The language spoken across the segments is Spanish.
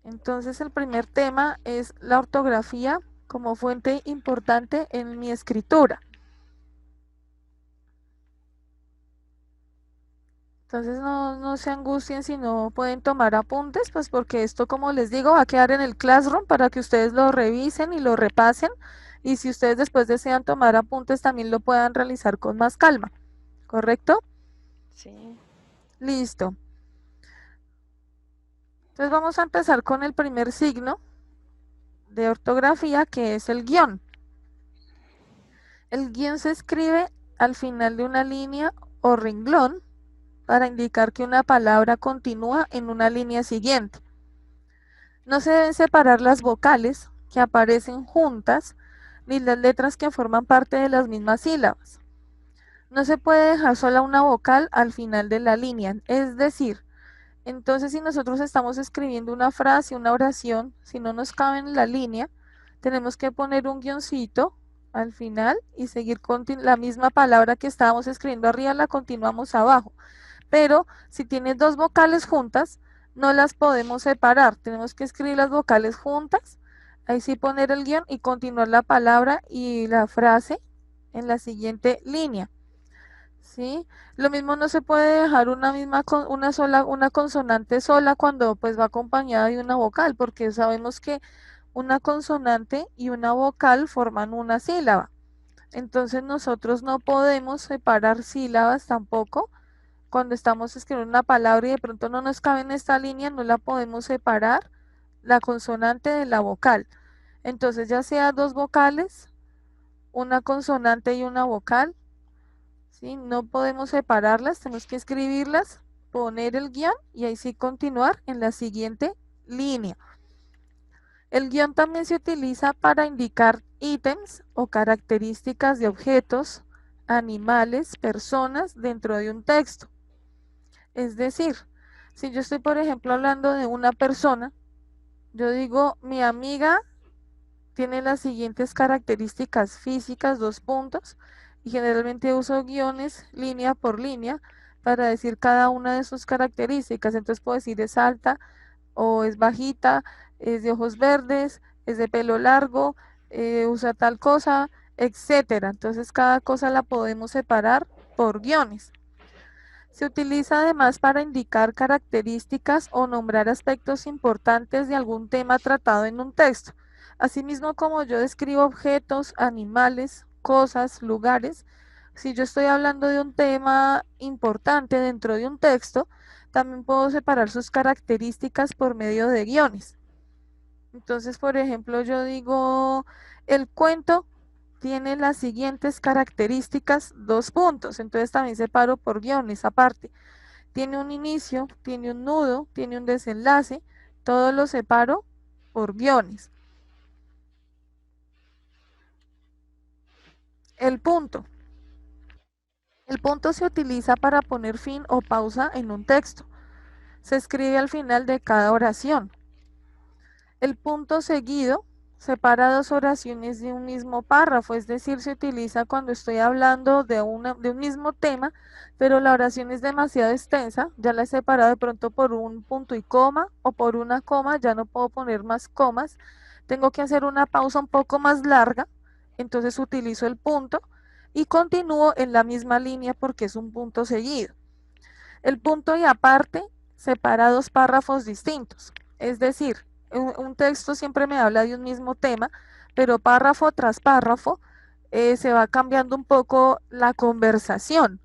Entonces el primer tema es la ortografía como fuente importante en mi escritura. Entonces no se angustien si no pueden tomar apuntes, pues porque esto, como les digo, va a quedar en el Classroom para que ustedes lo revisen y lo repasen. Y si ustedes después desean tomar apuntes, también lo puedan realizar con más calma. ¿Correcto? Sí. Listo. Entonces vamos a empezar con el primer signo de ortografía, que es el guión. El guión se escribe al final de una línea o renglón para indicar que una palabra continúa en una línea siguiente. No se deben separar las vocales que aparecen juntas ni las letras que forman parte de las mismas sílabas. No se puede dejar sola una vocal al final de la línea, es decir, entonces si nosotros estamos escribiendo una frase, una oración, si no nos cabe en la línea, tenemos que poner un guioncito al final y seguir con la misma palabra que estábamos escribiendo arriba, la continuamos abajo. Pero si tienes dos vocales juntas, no las podemos separar, tenemos que escribir las vocales juntas, ahí sí poner el guión y continuar la palabra y la frase en la siguiente línea. ¿Sí? Lo mismo no se puede dejar una consonante sola cuando pues va acompañada de una vocal, porque sabemos que una consonante y una vocal forman una sílaba. Entonces nosotros no podemos separar sílabas tampoco. Cuando estamos escribiendo una palabra y de pronto no nos cabe en esta línea, no la podemos separar la consonante de la vocal. Entonces ya sea dos vocales, una consonante y una vocal, ¿sí? No podemos separarlas, tenemos que escribirlas, poner el guión y ahí sí continuar en la siguiente línea. El guión también se utiliza para indicar ítems o características de objetos, animales, personas dentro de un texto. Es decir, si yo estoy, por ejemplo, hablando de una persona, yo digo, mi amiga tiene las siguientes características físicas, dos puntos, y generalmente uso guiones línea por línea para decir cada una de sus características. Entonces puedo decir es alta o es bajita, es de ojos verdes, es de pelo largo, usa tal cosa, etcétera. Entonces cada cosa la podemos separar por guiones. Se utiliza además para indicar características o nombrar aspectos importantes de algún tema tratado en un texto. Asimismo, como yo describo objetos, animales, cosas, lugares, si yo estoy hablando de un tema importante dentro de un texto, también puedo separar sus características por medio de guiones. Entonces, por ejemplo, yo digo, el cuento tiene las siguientes características, dos puntos. Entonces también separo por guiones aparte. Tiene un inicio, tiene un nudo, tiene un desenlace, todo lo separo por guiones. El punto. El punto se utiliza para poner fin o pausa en un texto. Se escribe al final de cada oración. El punto seguido separa dos oraciones de un mismo párrafo, es decir, se utiliza cuando estoy hablando de un mismo tema, pero la oración es demasiado extensa, ya la he separado de pronto por un punto y coma o por una coma, ya no puedo poner más comas, tengo que hacer una pausa un poco más larga, entonces utilizo el punto y continúo en la misma línea porque es un punto seguido. El punto y aparte separa dos párrafos distintos, es decir, un texto siempre me habla de un mismo tema, pero párrafo tras párrafo se va cambiando un poco la conversación.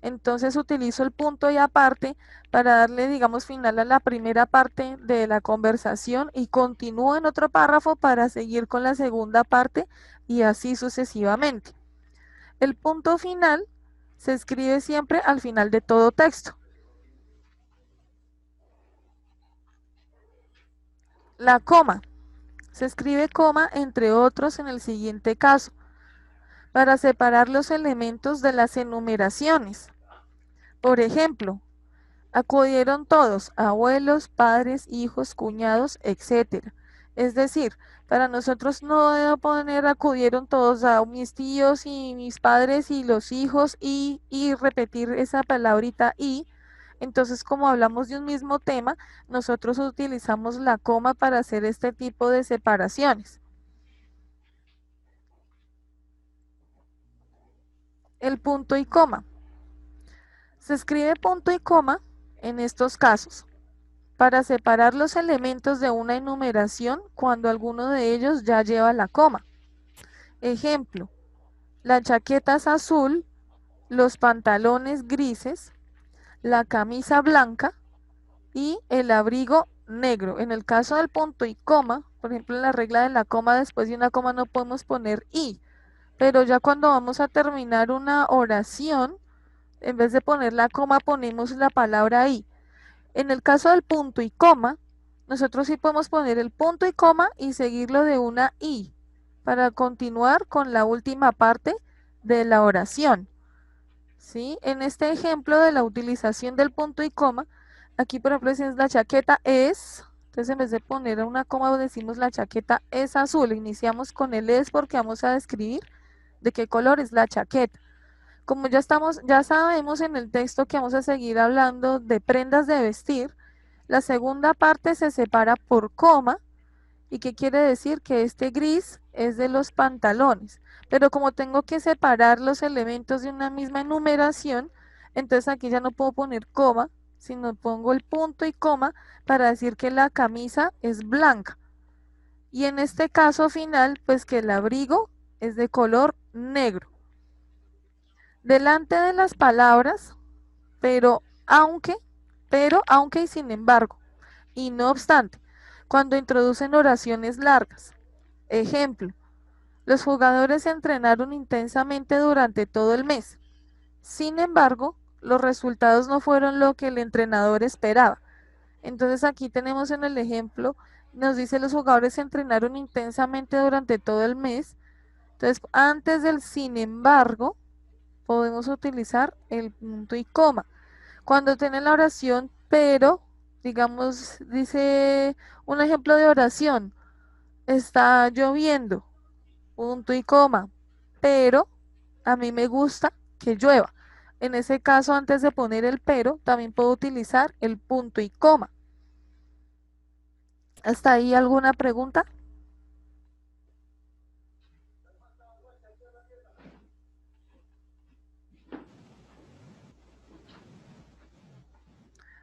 Entonces utilizo el punto y aparte para darle, digamos, final a la primera parte de la conversación y continúo en otro párrafo para seguir con la segunda parte y así sucesivamente. El punto final se escribe siempre al final de todo texto. La coma. Se escribe coma entre otros en el siguiente caso, para separar los elementos de las enumeraciones. Por ejemplo, acudieron todos, abuelos, padres, hijos, cuñados, etc. Es decir, para nosotros no debo poner acudieron todos a mis tíos y mis padres y los hijos y repetir esa palabrita y, Entonces, como hablamos de un mismo tema, nosotros utilizamos la coma para hacer este tipo de separaciones. El punto y coma. Se escribe punto y coma en estos casos para separar los elementos de una enumeración cuando alguno de ellos ya lleva la coma. Ejemplo, la chaqueta es azul, los pantalones grises, la camisa blanca y el abrigo negro. En el caso del punto y coma, por ejemplo, en la regla de la coma, después de una coma no podemos poner y, pero ya cuando vamos a terminar una oración, en vez de poner la coma, ponemos la palabra i. En el caso del punto y coma, nosotros sí podemos poner el punto y coma y seguirlo de una i para continuar con la última parte de la oración. ¿Sí? En este ejemplo de la utilización del punto y coma, aquí por ejemplo decimos la chaqueta es, entonces en vez de poner una coma decimos la chaqueta es azul, iniciamos con el es porque vamos a describir de qué color es la chaqueta. Como ya sabemos en el texto que vamos a seguir hablando de prendas de vestir, la segunda parte se separa por coma. ¿Y qué quiere decir? Que este gris es de los pantalones. Pero como tengo que separar los elementos de una misma enumeración, entonces aquí ya no puedo poner coma, sino pongo el punto y coma para decir que la camisa es blanca. Y en este caso final, pues que el abrigo es de color negro. Delante de las palabras, aunque y sin embargo, y no obstante, cuando introducen oraciones largas. Ejemplo, los jugadores se entrenaron intensamente durante todo el mes. Sin embargo, los resultados no fueron lo que el entrenador esperaba. Entonces aquí tenemos en el ejemplo, nos dice los jugadores se entrenaron intensamente durante todo el mes. Entonces, antes del sin embargo, podemos utilizar el punto y coma. Cuando tiene la oración, pero, digamos, dice un ejemplo de oración, está lloviendo, punto y coma, pero a mí me gusta que llueva. En ese caso, antes de poner el pero, también puedo utilizar el punto y coma. ¿Hasta ahí alguna pregunta?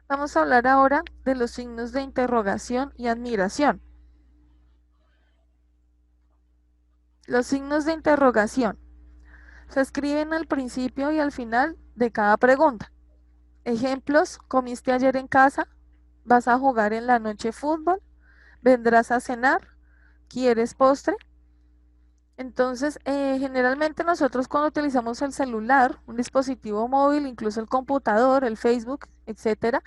Vamos a hablar ahora de los signos de interrogación y admiración. Los signos de interrogación se escriben al principio y al final de cada pregunta. Ejemplos: ¿comiste ayer en casa? ¿Vas a jugar en la noche fútbol? ¿Vendrás a cenar? ¿Quieres postre? Entonces, generalmente nosotros cuando utilizamos el celular, un dispositivo móvil, incluso el computador, el Facebook, etcétera,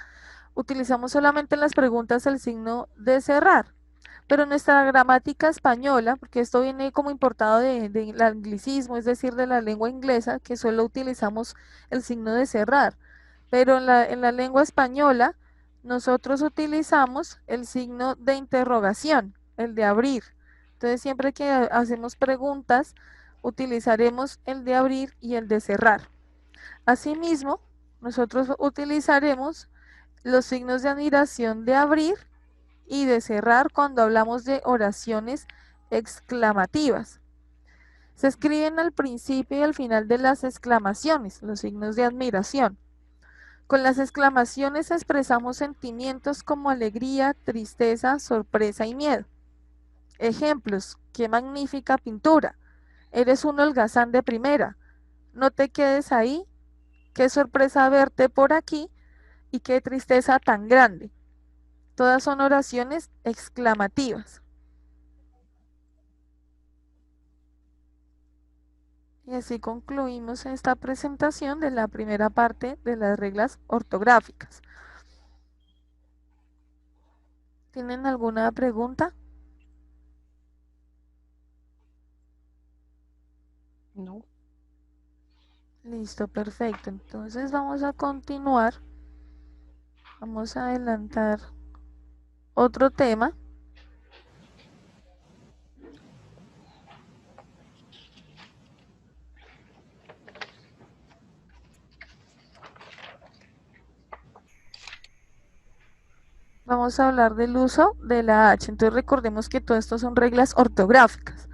utilizamos solamente en las preguntas el signo de cerrar. Pero nuestra gramática española, porque esto viene como importado del anglicismo, es decir, de la lengua inglesa, que solo utilizamos el signo de cerrar. Pero en la lengua española, nosotros utilizamos el signo de interrogación, el de abrir. Entonces, siempre que hacemos preguntas, utilizaremos el de abrir y el de cerrar. Asimismo, nosotros utilizaremos los signos de admiración de abrir y de cerrar cuando hablamos de oraciones exclamativas. Se escriben al principio y al final de las exclamaciones, los signos de admiración. Con las exclamaciones expresamos sentimientos como alegría, tristeza, sorpresa y miedo. Ejemplos: qué magnífica pintura, eres un holgazán de primera, no te quedes ahí, qué sorpresa verte por aquí y qué tristeza tan grande. Todas son oraciones exclamativas. Y así concluimos esta presentación de la primera parte de las reglas ortográficas. ¿Tienen alguna pregunta? No. Listo, perfecto. Entonces vamos a continuar. Vamos a adelantar otro tema. Vamos a hablar del uso de la H. Entonces recordemos que todo esto son reglas ortográficas.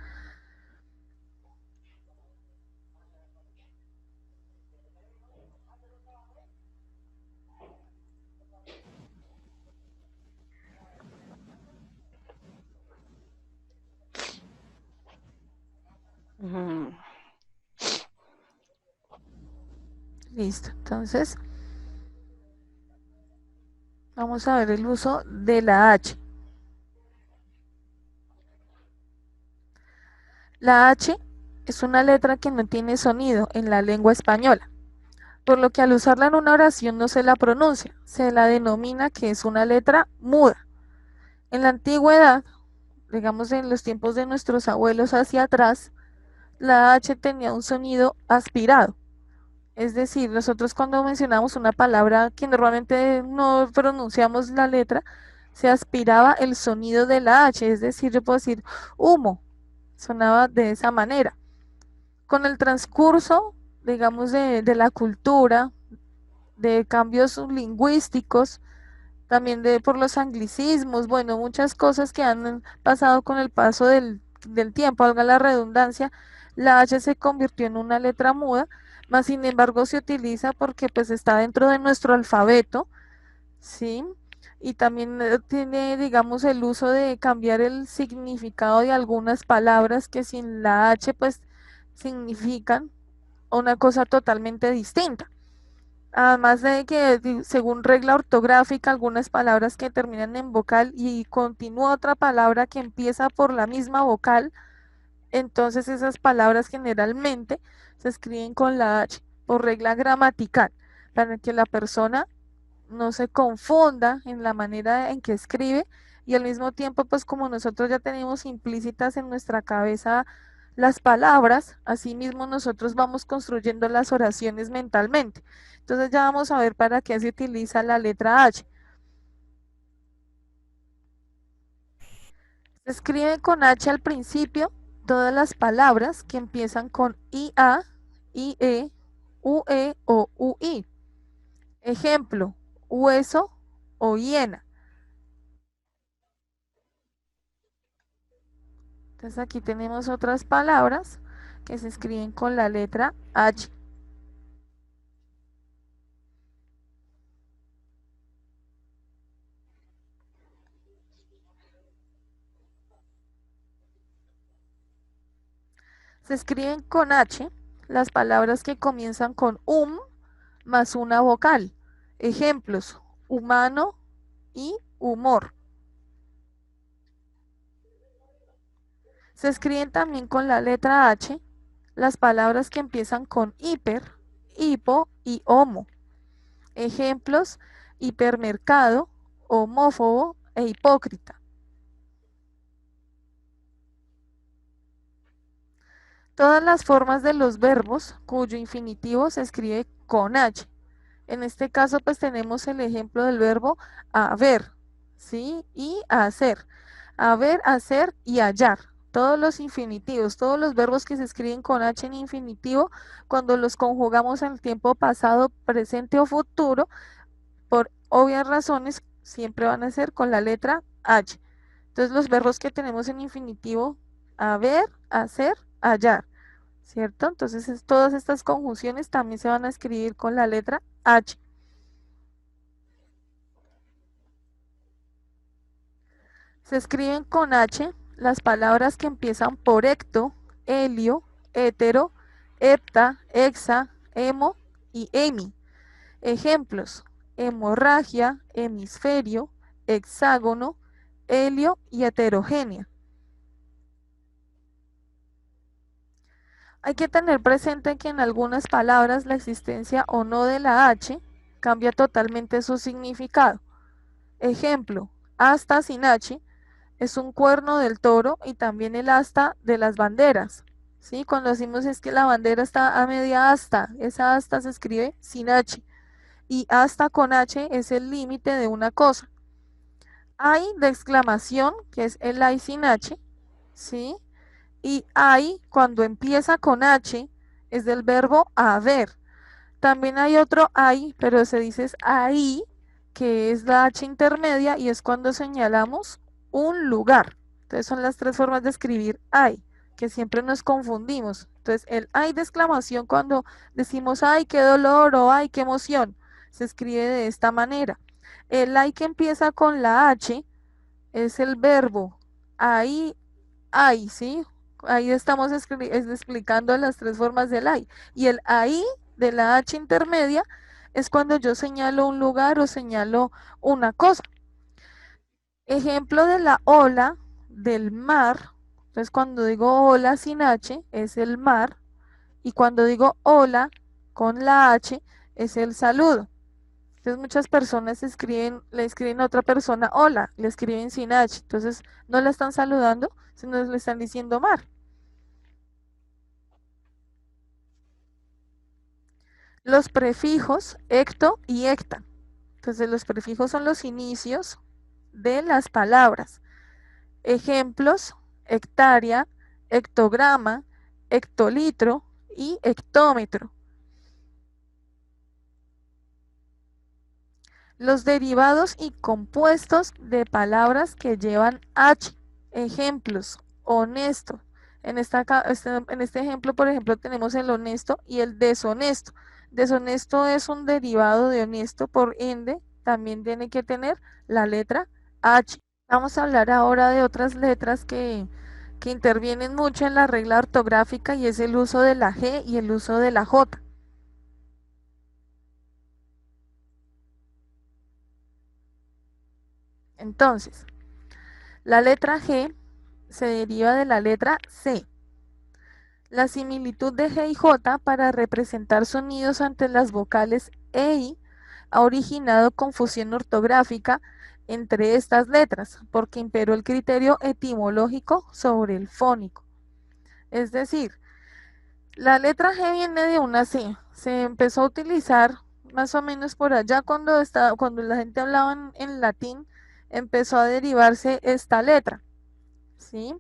Mm, Listo. Entonces, vamos a ver el uso de la H. La H es una letra que no tiene sonido en la lengua española, por lo que al usarla en una oración no se la pronuncia, se la denomina que es una letra muda. En la antigüedad, digamos en los tiempos de nuestros abuelos hacia atrás, la H tenía un sonido aspirado. Es decir, nosotros cuando mencionamos una palabra que normalmente no pronunciamos la letra, se aspiraba el sonido de la H, es decir, yo puedo decir humo, sonaba de esa manera. Con el transcurso, digamos, de la cultura, de cambios lingüísticos, también por los anglicismos, bueno, muchas cosas que han pasado con el paso del tiempo, valga la redundancia, la H se convirtió en una letra muda, más sin embargo se utiliza porque pues está dentro de nuestro alfabeto, ¿sí? Y también tiene, digamos, el uso de cambiar el significado de algunas palabras que sin la H pues significan una cosa totalmente distinta. Además de que, según regla ortográfica, algunas palabras que terminan en vocal y continúa otra palabra que empieza por la misma vocal, entonces esas palabras generalmente se escriben con la H por regla gramatical, para que la persona no se confunda en la manera en que escribe y al mismo tiempo, pues como nosotros ya tenemos implícitas en nuestra cabeza las palabras, así mismo nosotros vamos construyendo las oraciones mentalmente. Entonces ya vamos a ver para qué se utiliza la letra H. Se escribe con H al principio todas las palabras que empiezan con IA, IE, UE o UI. Ejemplo, hueso o hiena. Entonces aquí tenemos otras palabras que se escriben con la letra H. Se escriben con H las palabras que comienzan con más una vocal. Ejemplos, humano y humor. Se escriben también con la letra H las palabras que empiezan con hiper, hipo y homo. Ejemplos, hipermercado, homófobo e hipócrita. Todas las formas de los verbos cuyo infinitivo se escribe con H. En este caso, pues tenemos el ejemplo del verbo haber, ¿sí? Y hacer. Haber, hacer y hallar. Todos los infinitivos, todos los verbos que se escriben con H en infinitivo, cuando los conjugamos en el tiempo pasado, presente o futuro, por obvias razones, siempre van a ser con la letra H. Entonces, los verbos que tenemos en infinitivo, haber, hacer, hallar. ¿Cierto? Entonces todas estas conjunciones también se van a escribir con la letra H. Se escriben con H las palabras que empiezan por ecto, helio, hetero, hepta, hexa, hemo y hemi. Ejemplos, hemorragia, hemisferio, hexágono, helio y heterogénea. Hay que tener presente que en algunas palabras la existencia o no de la H cambia totalmente su significado. Ejemplo, asta sin H es un cuerno del toro y también el asta de las banderas. ¿Sí? Cuando decimos es que la bandera está a media asta, esa asta se escribe sin H. Y asta con H es el límite de una cosa. Hay de exclamación, que es el hay sin H, ¿sí? Y hay, cuando empieza con H, es del verbo haber. También hay otro hay, pero se dice ahí, que es la H intermedia y es cuando señalamos un lugar. Entonces son las tres formas de escribir ay, que siempre nos confundimos. Entonces el ay de exclamación cuando decimos ay, qué dolor o ay, qué emoción, se escribe de esta manera. El ay que empieza con la H es el verbo ahí, ay, ¿sí? Ahí estamos explicando las tres formas del ay. Y el ahí de la H intermedia es cuando yo señalo un lugar o señalo una cosa. Ejemplo de la ola del mar. Entonces cuando digo hola sin H es el mar. Y cuando digo hola con la H es el saludo. Entonces muchas personas le escriben a otra persona hola, le escriben sin H. Entonces no la están saludando, sino le están diciendo mar. Los prefijos ecto y ecta. Entonces los prefijos son los inicios de las palabras. Ejemplos: hectárea, hectograma, hectolitro y hectómetro. Los derivados y compuestos de palabras que llevan H. Ejemplos: honesto. En este ejemplo, por ejemplo, tenemos el honesto y el deshonesto. Deshonesto es un derivado de honesto, por ende, también tiene que tener la letra H. Vamos a hablar ahora de otras letras que intervienen mucho en la regla ortográfica y es el uso de la G y el uso de la J. Entonces, la letra G se deriva de la letra C. La similitud de G y J para representar sonidos ante las vocales E y I ha originado confusión ortográfica entre estas letras, porque imperó el criterio etimológico sobre el fónico. Es decir, la letra G viene de una C, se empezó a utilizar más o menos por allá cuando la gente hablaba en latín, empezó a derivarse esta letra, ¿sí?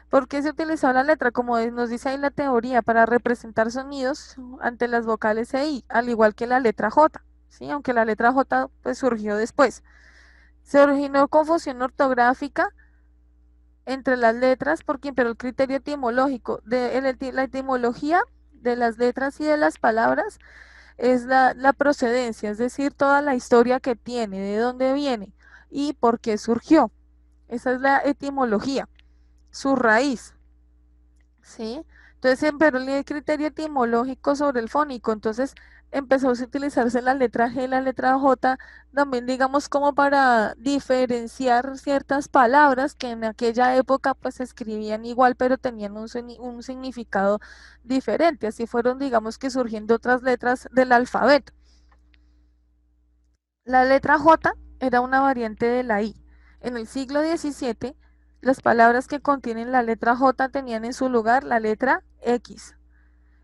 ¿Por qué se utilizó la letra? Como nos dice ahí la teoría, para representar sonidos ante las vocales E y I, al igual que la letra J, ¿sí? Aunque la letra J pues surgió después. Se originó confusión ortográfica entre las letras porque imperó el criterio etimológico. La etimología de las letras y de las palabras es la procedencia, es decir, toda la historia que tiene, de dónde viene y por qué surgió. Esa es la etimología, su raíz, ¿sí? Entonces emperó el criterio etimológico sobre el fónico, entonces empezó a utilizarse la letra G y la letra J, también digamos como para diferenciar ciertas palabras que en aquella época pues se escribían igual, pero tenían un significado diferente, así fueron digamos que surgiendo otras letras del alfabeto. La letra J era una variante de la I. En el siglo XVII, las palabras que contienen la letra J tenían en su lugar la letra X.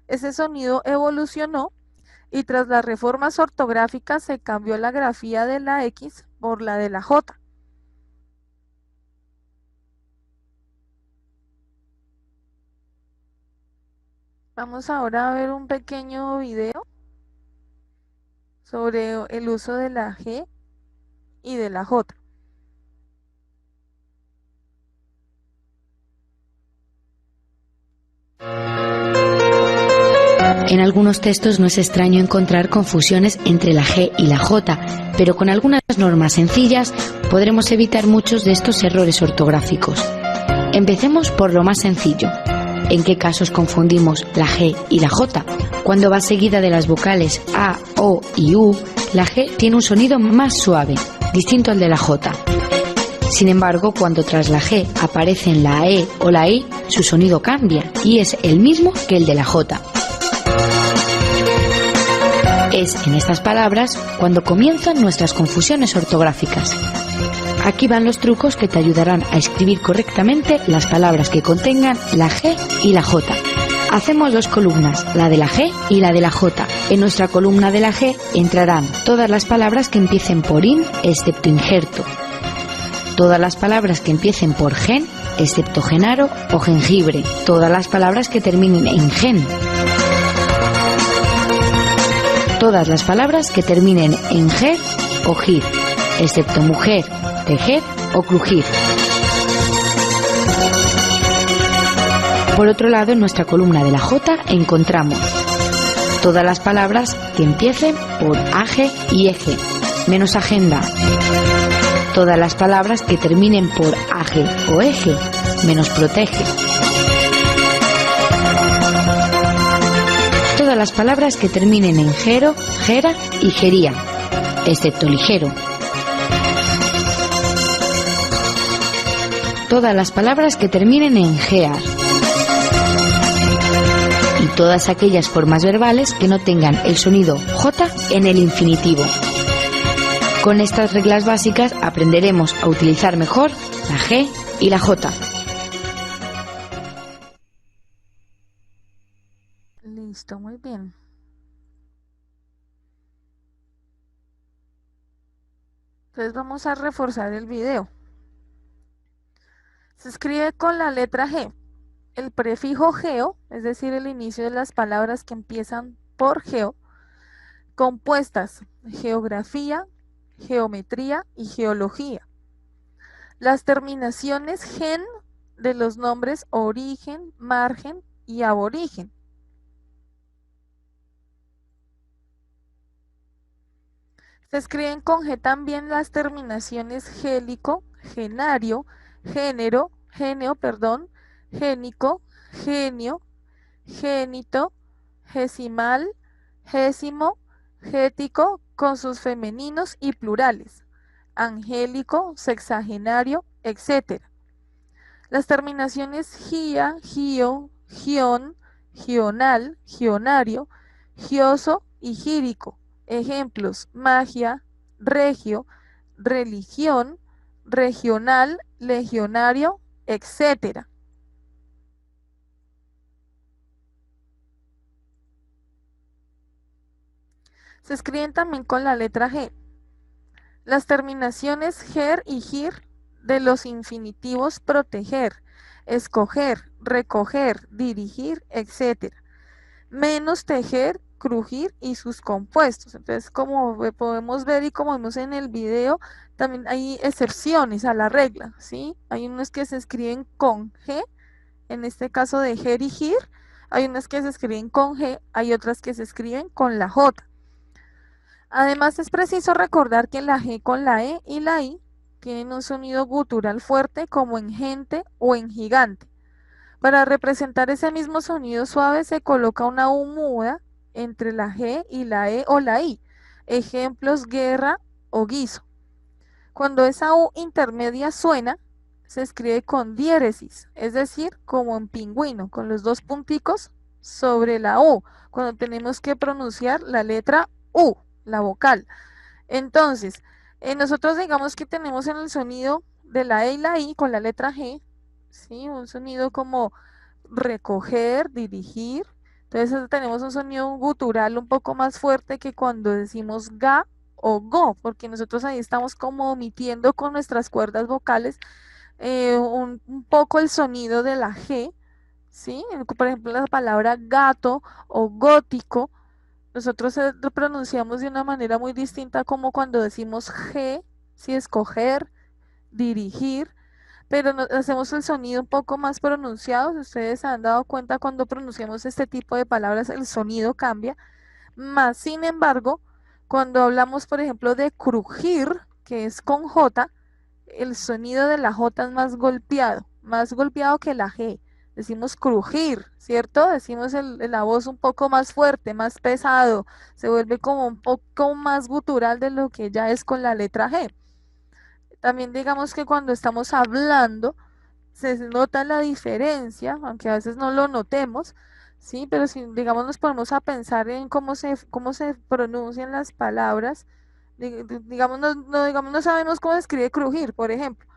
Ese sonido evolucionó y tras las reformas ortográficas se cambió la grafía de la X por la de la J. Vamos ahora a ver un pequeño video sobre el uso de la G y de la J. En algunos textos no es extraño encontrar confusiones entre la G y la J, pero con algunas normas sencillas podremos evitar muchos de estos errores ortográficos. Empecemos por lo más sencillo. ¿En qué casos confundimos la G y la J? Cuando va seguida de las vocales A, O y U, la G tiene un sonido más suave, distinto al de la J. Sin embargo, cuando tras la G aparecen la E o la I, su sonido cambia y es el mismo que el de la J. Es en estas palabras cuando comienzan nuestras confusiones ortográficas. Aquí van los trucos que te ayudarán a escribir correctamente las palabras que contengan la G y la J. Hacemos dos columnas, la de la G y la de la J. En nuestra columna de la G entrarán todas las palabras que empiecen por in, excepto injerto. Todas las palabras que empiecen por gen, excepto genaro o jengibre. Todas las palabras que terminen en gen. Todas las palabras que terminen en ger o gir. excepto mujer, tejer o crujir. Por otro lado, en nuestra columna de la J encontramos todas las palabras que empiecen por age y eje, menos agenda. Todas las palabras que terminen por age o eje, menos protege. Todas las palabras que terminen en gero, gera y gería, excepto ligero. Todas las palabras que terminen en gear. Y todas aquellas formas verbales que no tengan el sonido J en el infinitivo. Con estas reglas básicas aprenderemos a utilizar mejor la G y la J. Listo, muy bien. Entonces vamos a reforzar el video. Se escribe con la letra G. El prefijo geo, es decir, el inicio de las palabras que empiezan por geo, compuestas geografía, geometría y geología. Las terminaciones gen de los nombres origen, margen y aborigen. Se escriben con G también las terminaciones gélico, genario, género, génico, genio, génito, gesimal, gésimo, gético, con sus femeninos y plurales, angélico, sexagenario, etc. Las terminaciones gia, gio, gion, gional, gionario, gioso y gírico. Ejemplos: magia, regio, religión, regional, legionario, etc. Se escriben también con la letra G. Las terminaciones ger y gir de los infinitivos proteger, escoger, recoger, dirigir, etc. Menos tejer, crujir y sus compuestos. Entonces, como podemos ver y como vemos en el video, también hay excepciones a la regla, ¿sí? Hay unos que se escriben con G, en este caso de ger y gir, hay unas que se escriben con G, hay otras que se escriben con la J. Además, es preciso recordar que la G con la E y la I tienen un sonido gutural fuerte como en gente o en gigante. Para representar ese mismo sonido suave se coloca una U muda entre la G y la E o la I. Ejemplos: guerra o guiso. Cuando esa U intermedia suena, se escribe con diéresis, es decir, como en pingüino, con los dos punticos sobre la U, cuando tenemos que pronunciar la letra U, la vocal. Entonces, nosotros digamos que tenemos en el sonido de la E y la I con la letra G, ¿sí? Un sonido como recoger, dirigir. Entonces tenemos un sonido gutural un poco más fuerte que cuando decimos ga o go, porque nosotros ahí estamos como omitiendo con nuestras cuerdas vocales un poco el sonido de la G, ¿sí? Por ejemplo, la palabra gato o gótico, nosotros lo pronunciamos de una manera muy distinta como cuando decimos G, ¿sí? Escoger, dirigir, pero hacemos el sonido un poco más pronunciado. Si ustedes se han dado cuenta, cuando pronunciamos este tipo de palabras, el sonido cambia. Más sin embargo, cuando hablamos, por ejemplo, de crujir, que es con J, el sonido de la J es más golpeado que la G. Decimos crujir, ¿cierto? Decimos la voz un poco más fuerte, más pesado, se vuelve como un poco más gutural de lo que ya es con la letra G. También digamos que cuando estamos hablando se nota la diferencia, aunque a veces no lo notemos, ¿sí? Pero si digamos nos ponemos a pensar en cómo se pronuncian las palabras, digamos digamos no sabemos cómo se escribe crujir, por ejemplo.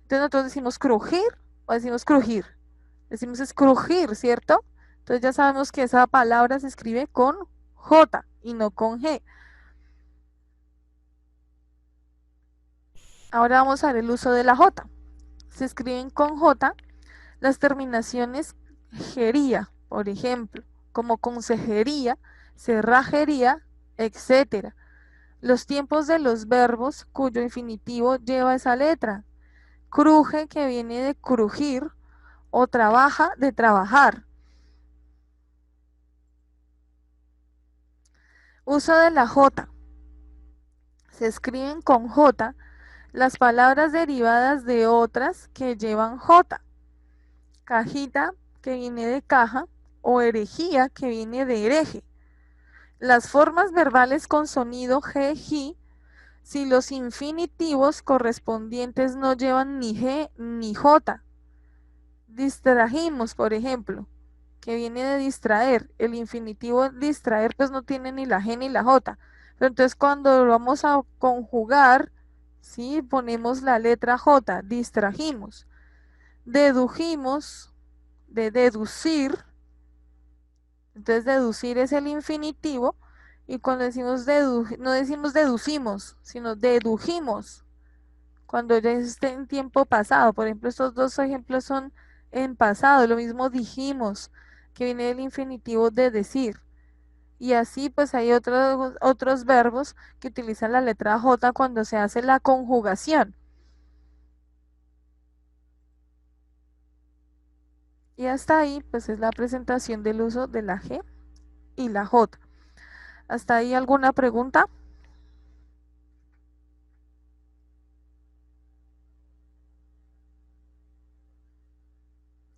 Entonces nosotros decimos crujir o decimos crujir. Decimos es crujir, ¿cierto? Entonces ya sabemos que esa palabra se escribe con J y no con G. Ahora vamos a ver el uso de la J. Se escriben con J las terminaciones gería, por ejemplo, como consejería, cerrajería, etc. los tiempos de los verbos cuyo infinitivo lleva esa letra. Cruje, que viene de crujir, o trabaja, de trabajar. Uso de la J. Se escriben con J las palabras derivadas de otras que llevan J. Cajita, que viene de caja, o herejía, que viene de hereje. Las formas verbales con sonido G, J, si los infinitivos correspondientes no llevan ni G ni J. Distrajimos, por ejemplo, que viene de distraer. El infinitivo distraer pues no tiene ni la G ni la J. Pero entonces cuando lo vamos a conjugar, ¿sí? Ponemos la letra J, distrajimos. Dedujimos, de deducir. Entonces deducir es el infinitivo. Y cuando decimos no decimos deducimos, sino dedujimos. Cuando ya esté en tiempo pasado. Por ejemplo, estos dos ejemplos son en pasado. Lo mismo dijimos, que viene del infinitivo de decir. Y así pues hay otros verbos que utilizan la letra J cuando se hace la conjugación. Y hasta ahí pues es la presentación del uso de la G y la J. ¿Hasta ahí alguna pregunta?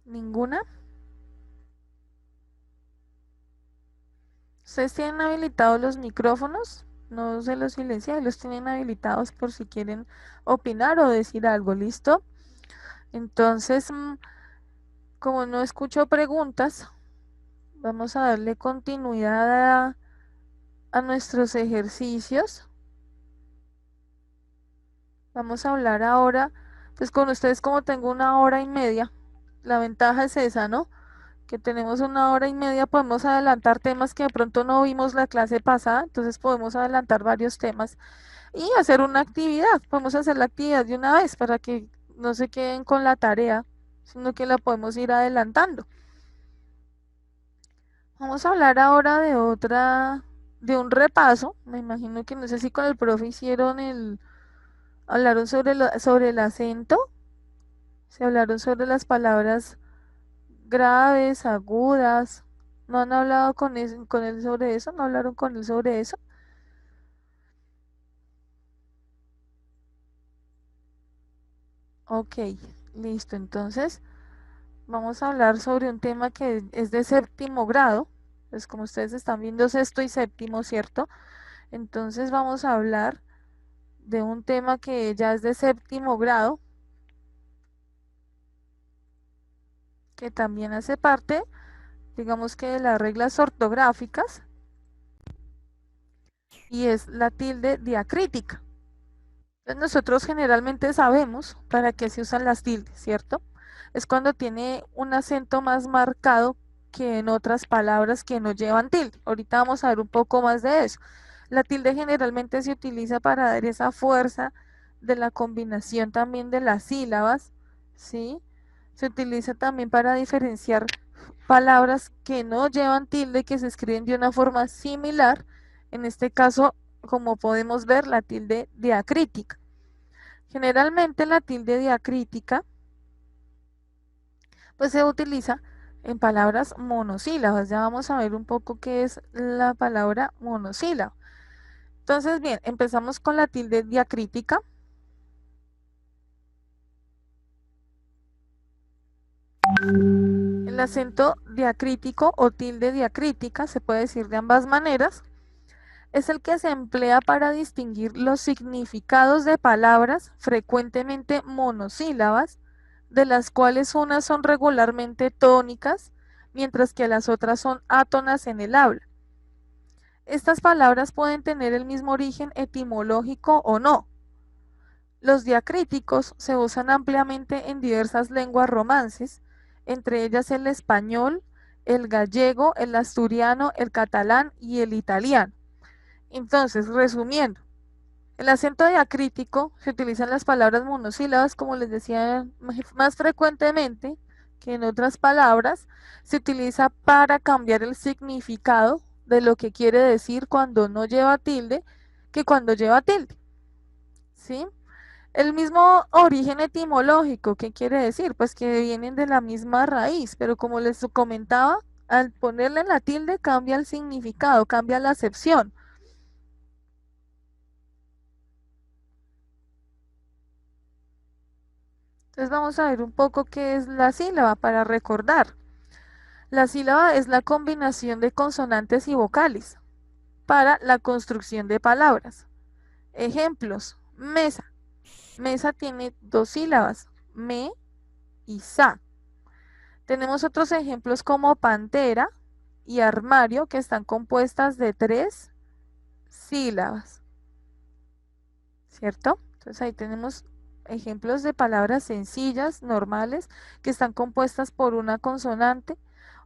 ¿Ninguna? ¿Ustedes tienen habilitados los micrófonos? No se los silencian, los tienen habilitados por si quieren opinar o decir algo, ¿listo? Entonces, como no escucho preguntas, vamos a darle continuidad a nuestros ejercicios. Vamos a hablar ahora, pues con ustedes como tengo 1 hora y media, la ventaja es esa, ¿no? Que tenemos 1 hora y media, podemos adelantar temas que de pronto no vimos la clase pasada, entonces podemos adelantar varios temas y hacer una actividad. Podemos hacer la actividad de una vez para que no se queden con la tarea, sino que la podemos ir adelantando. Vamos a hablar ahora de un repaso. Me imagino que no sé si con el profe hablaron sobre el acento, se hablaron sobre las palabras graves, agudas. ¿No han hablado con él sobre eso? ¿No hablaron con él sobre eso? Ok, listo. Entonces, vamos a hablar sobre un tema que es de séptimo grado. Pues como ustedes están viendo, sexto y séptimo, ¿cierto? Entonces vamos a hablar de un tema que ya es de séptimo grado, que también hace parte, digamos que de las reglas ortográficas, y es la tilde diacrítica. Entonces nosotros generalmente sabemos para qué se usan las tildes, ¿cierto? Es cuando tiene un acento más marcado que en otras palabras que no llevan tilde. Ahorita vamos a ver un poco más de eso. La tilde generalmente se utiliza para dar esa fuerza de la combinación también de las sílabas, ¿sí? Se utiliza también para diferenciar palabras que no llevan tilde, que se escriben de una forma similar. En este caso, como podemos ver, la tilde diacrítica. Generalmente la tilde diacrítica pues se utiliza en palabras monosílabas. Ya vamos a ver un poco qué es la palabra monosílaba. Entonces, bien, empezamos con la tilde diacrítica. El acento diacrítico o tilde diacrítica, se puede decir de ambas maneras, es el que se emplea para distinguir los significados de palabras frecuentemente monosílabas, de las cuales unas son regularmente tónicas, mientras que las otras son átonas en el habla. Estas palabras pueden tener el mismo origen etimológico o no. Los diacríticos se usan ampliamente en diversas lenguas romances, entre ellas el español, el gallego, el asturiano, el catalán y el italiano. Entonces, resumiendo, el acento diacrítico se utiliza en las palabras monosílabas, como les decía, más frecuentemente que en otras palabras. Se utiliza para cambiar el significado de lo que quiere decir cuando no lleva tilde, que cuando lleva tilde, ¿sí? El mismo origen etimológico, ¿qué quiere decir? Pues que vienen de la misma raíz, pero como les comentaba, al ponerle la tilde cambia el significado, cambia la acepción. Entonces vamos a ver un poco qué es la sílaba para recordar. La sílaba es la combinación de consonantes y vocales para la construcción de palabras. Ejemplos: mesa. Mesa tiene dos sílabas, me y sa. Tenemos otros ejemplos como pantera y armario, que están compuestas de tres sílabas, ¿cierto? Entonces ahí tenemos ejemplos de palabras sencillas, normales, que están compuestas por una consonante,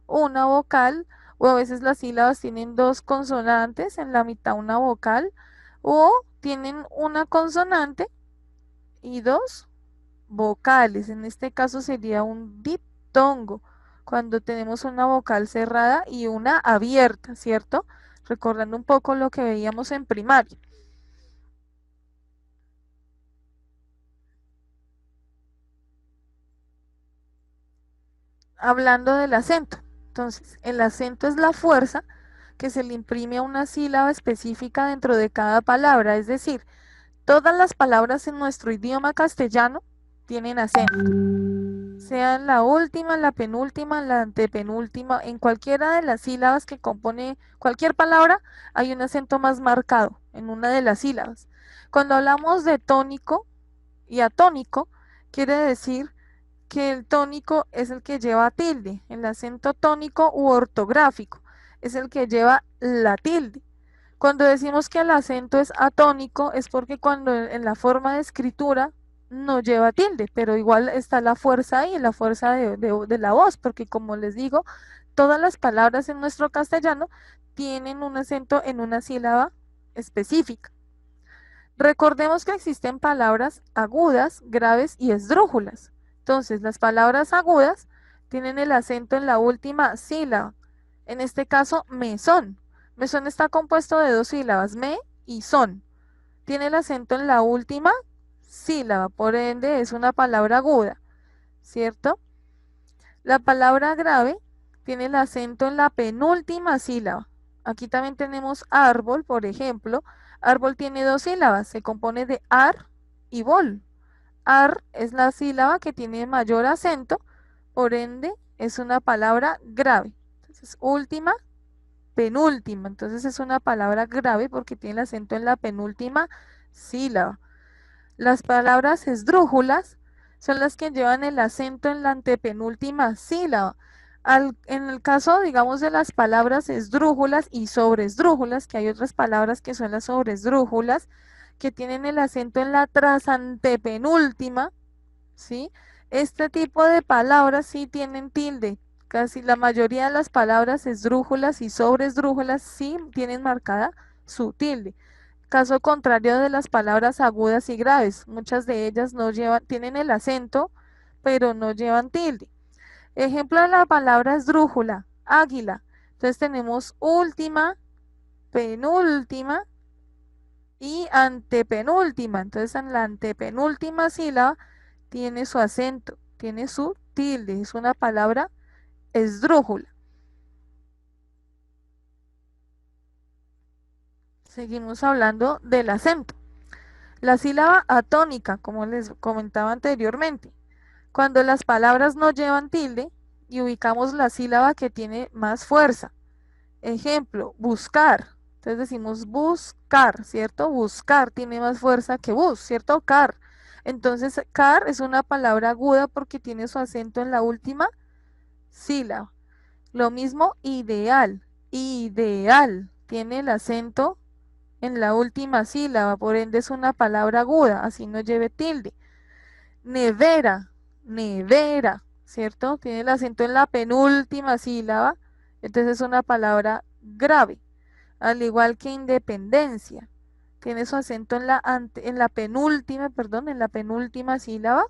una vocal, o a veces las sílabas tienen dos consonantes, en la mitad una vocal, o tienen una consonante y dos vocales. En este caso sería un diptongo, cuando tenemos una vocal cerrada y una abierta, ¿cierto? Recordando un poco lo que veíamos en primaria. Hablando del acento. Entonces, el acento es la fuerza que se le imprime a una sílaba específica dentro de cada palabra, es decir, todas las palabras en nuestro idioma castellano tienen acento, sea en la última, en la penúltima, en la antepenúltima, en cualquiera de las sílabas que compone cualquier palabra, hay un acento más marcado en una de las sílabas. Cuando hablamos de tónico y atónico, quiere decir que el tónico es el que lleva tilde, el acento tónico u ortográfico es el que lleva la tilde. Cuando decimos que el acento es atónico es porque cuando en la forma de escritura no lleva tilde, pero igual está la fuerza ahí, la fuerza de la voz, porque como les digo, todas las palabras en nuestro castellano tienen un acento en una sílaba específica. Recordemos que existen palabras agudas, graves y esdrújulas. Entonces, las palabras agudas tienen el acento en la última sílaba. En este caso, mesón. Mesón está compuesto de dos sílabas, me y son. Tiene el acento en la última sílaba, por ende es una palabra aguda, ¿cierto? La palabra grave tiene el acento en la penúltima sílaba. Aquí también tenemos árbol, por ejemplo. Árbol tiene dos sílabas, se compone de ar y bol. Ar es la sílaba que tiene mayor acento, por ende es una palabra grave. Entonces, última, penúltima. Entonces es una palabra grave porque tiene el acento en la penúltima sílaba. Las palabras esdrújulas son las que llevan el acento en la antepenúltima sílaba. En el caso, digamos, de las palabras esdrújulas y sobresdrújulas, que hay otras palabras que son las sobresdrújulas, que tienen el acento en la trasantepenúltima, ¿sí? Este tipo de palabras sí tienen tilde. Casi la mayoría de las palabras esdrújulas y sobresdrújulas sí tienen marcada su tilde. Caso contrario de las palabras agudas y graves, muchas de ellas no llevan, tienen el acento, pero no llevan tilde. Ejemplo de la palabra esdrújula, águila. Entonces tenemos última, penúltima y antepenúltima. Entonces en la antepenúltima sílaba tiene su acento, tiene su tilde, es una palabra esdrújula. Seguimos hablando del acento. La sílaba atónica, como les comentaba anteriormente, cuando las palabras no llevan tilde y ubicamos la sílaba que tiene más fuerza. Ejemplo, buscar. Entonces decimos buscar, ¿cierto? Buscar tiene más fuerza que bus, ¿cierto? Car. Entonces, car es una palabra aguda porque tiene su acento en la última sílaba. Lo mismo ideal. Ideal tiene el acento en la última sílaba, por ende es una palabra aguda, así no lleve tilde. Nevera, nevera, ¿cierto? Tiene el acento en la penúltima sílaba, entonces es una palabra grave. Al igual que independencia, tiene su acento en la penúltima, perdón, en la penúltima sílaba,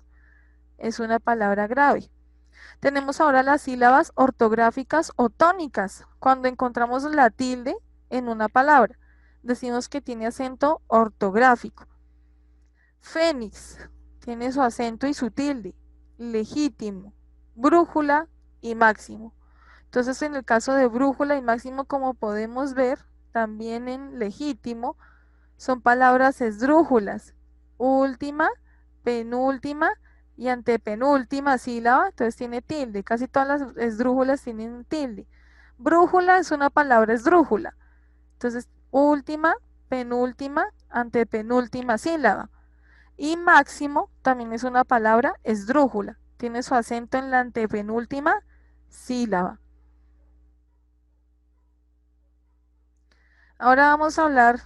es una palabra grave. Tenemos ahora las sílabas ortográficas o tónicas, cuando encontramos la tilde en una palabra. decimos que tiene acento ortográfico. Fénix tiene su acento y su tilde. Legítimo, brújula y máximo. Entonces, en el caso de brújula y máximo, como podemos ver, también en legítimo, son palabras esdrújulas. Última, penúltima y antepenúltima sílaba, entonces tiene tilde. Casi todas las esdrújulas tienen tilde. Brújula es una palabra esdrújula. Entonces, última, penúltima, antepenúltima sílaba. Y máximo también es una palabra esdrújula. Tiene su acento en la antepenúltima sílaba. Ahora vamos a hablar